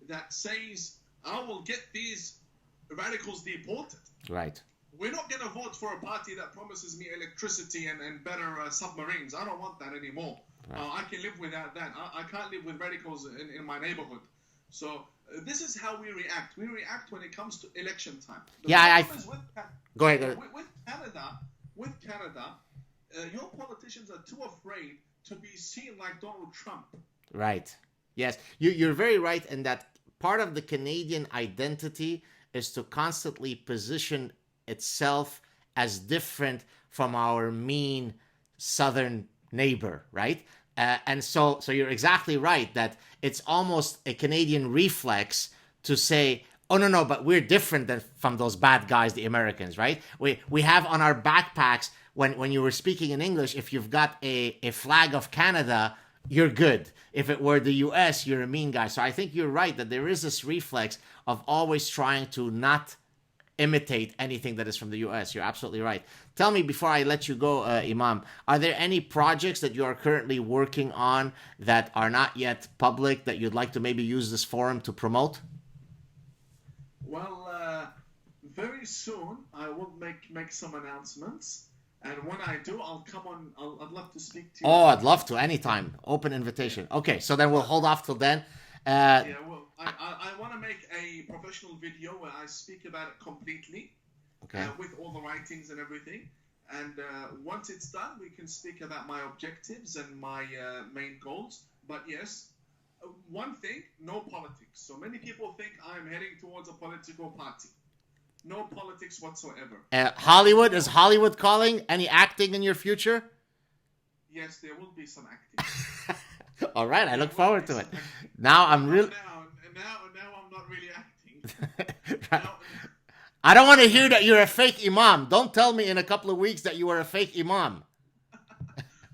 Speaker 2: that says, I will get these radicals deported.
Speaker 1: Right.
Speaker 2: We're not going to vote for a party that promises me electricity and better submarines. I don't want that anymore. Right. I can live without that. I can't live with radicals in my neighborhood. So this is how we react. We react when it comes to election time.
Speaker 1: Go ahead.
Speaker 2: With Canada, your politicians are too afraid to be seen like Donald Trump.
Speaker 1: Right. Yes. You're very right in that part of the Canadian identity is to constantly position itself as different from our mean southern neighbor, right? And so you're exactly right that it's almost a Canadian reflex to say, oh no, but we're different from those bad guys, the Americans, right? We have on our backpacks, when you were speaking in English, if you've got a flag of Canada, you're good. If it were the US, you're a mean guy. So I think you're right that there is this reflex of always trying to not imitate anything that is from the US. You're absolutely right. Tell me, before I let you go, Imam, are there any projects that you are currently working on that are not yet public that you'd like to maybe use this forum to promote?
Speaker 2: Well, very soon I will make some announcements. And when I do, I'll come on. I'd love to speak to you.
Speaker 1: Oh, I'd love to. Anytime. Open invitation. Okay, so then we'll hold off till then.
Speaker 2: Yeah, well, I want to make a professional video where I speak about it completely,
Speaker 1: okay,
Speaker 2: with all the writings and everything. And once it's done, we can speak about my objectives and my main goals. But yes, one thing, no politics. So many people think I'm heading towards a political party. No politics whatsoever.
Speaker 1: Hollywood, is Hollywood calling? Any acting in your future?
Speaker 2: Yes, there will be some acting.
Speaker 1: All right, I look forward to it. Now I'm really.
Speaker 2: Now I'm not really acting.
Speaker 1: Right. I don't want to hear that you're a fake imam. Don't tell me in a couple of weeks that you were a fake imam.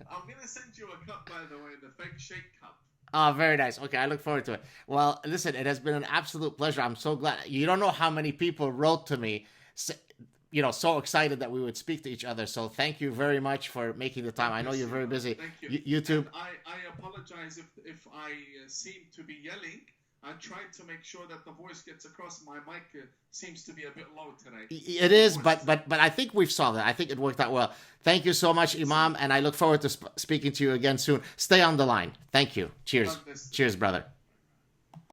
Speaker 2: I'm gonna send you a cup, by the way, the fake shake cup.
Speaker 1: Oh, very nice. Okay, I look forward to it. Well, listen, it has been an absolute pleasure. I'm so glad. You don't know how many people wrote to me, so excited that we would speak to each other. So thank you very much for making the time. I know you're very busy.
Speaker 2: Thank you.
Speaker 1: YouTube.
Speaker 2: I apologize if I seem to be yelling. I tried to make sure that the voice gets across. My mic seems to be a bit low today.
Speaker 1: It is, but I think we've solved it. I think it worked out well. Thank you so much, Imam, and I look forward to speaking to you again soon. Stay on the line. Thank you. Cheers. Cheers, brother.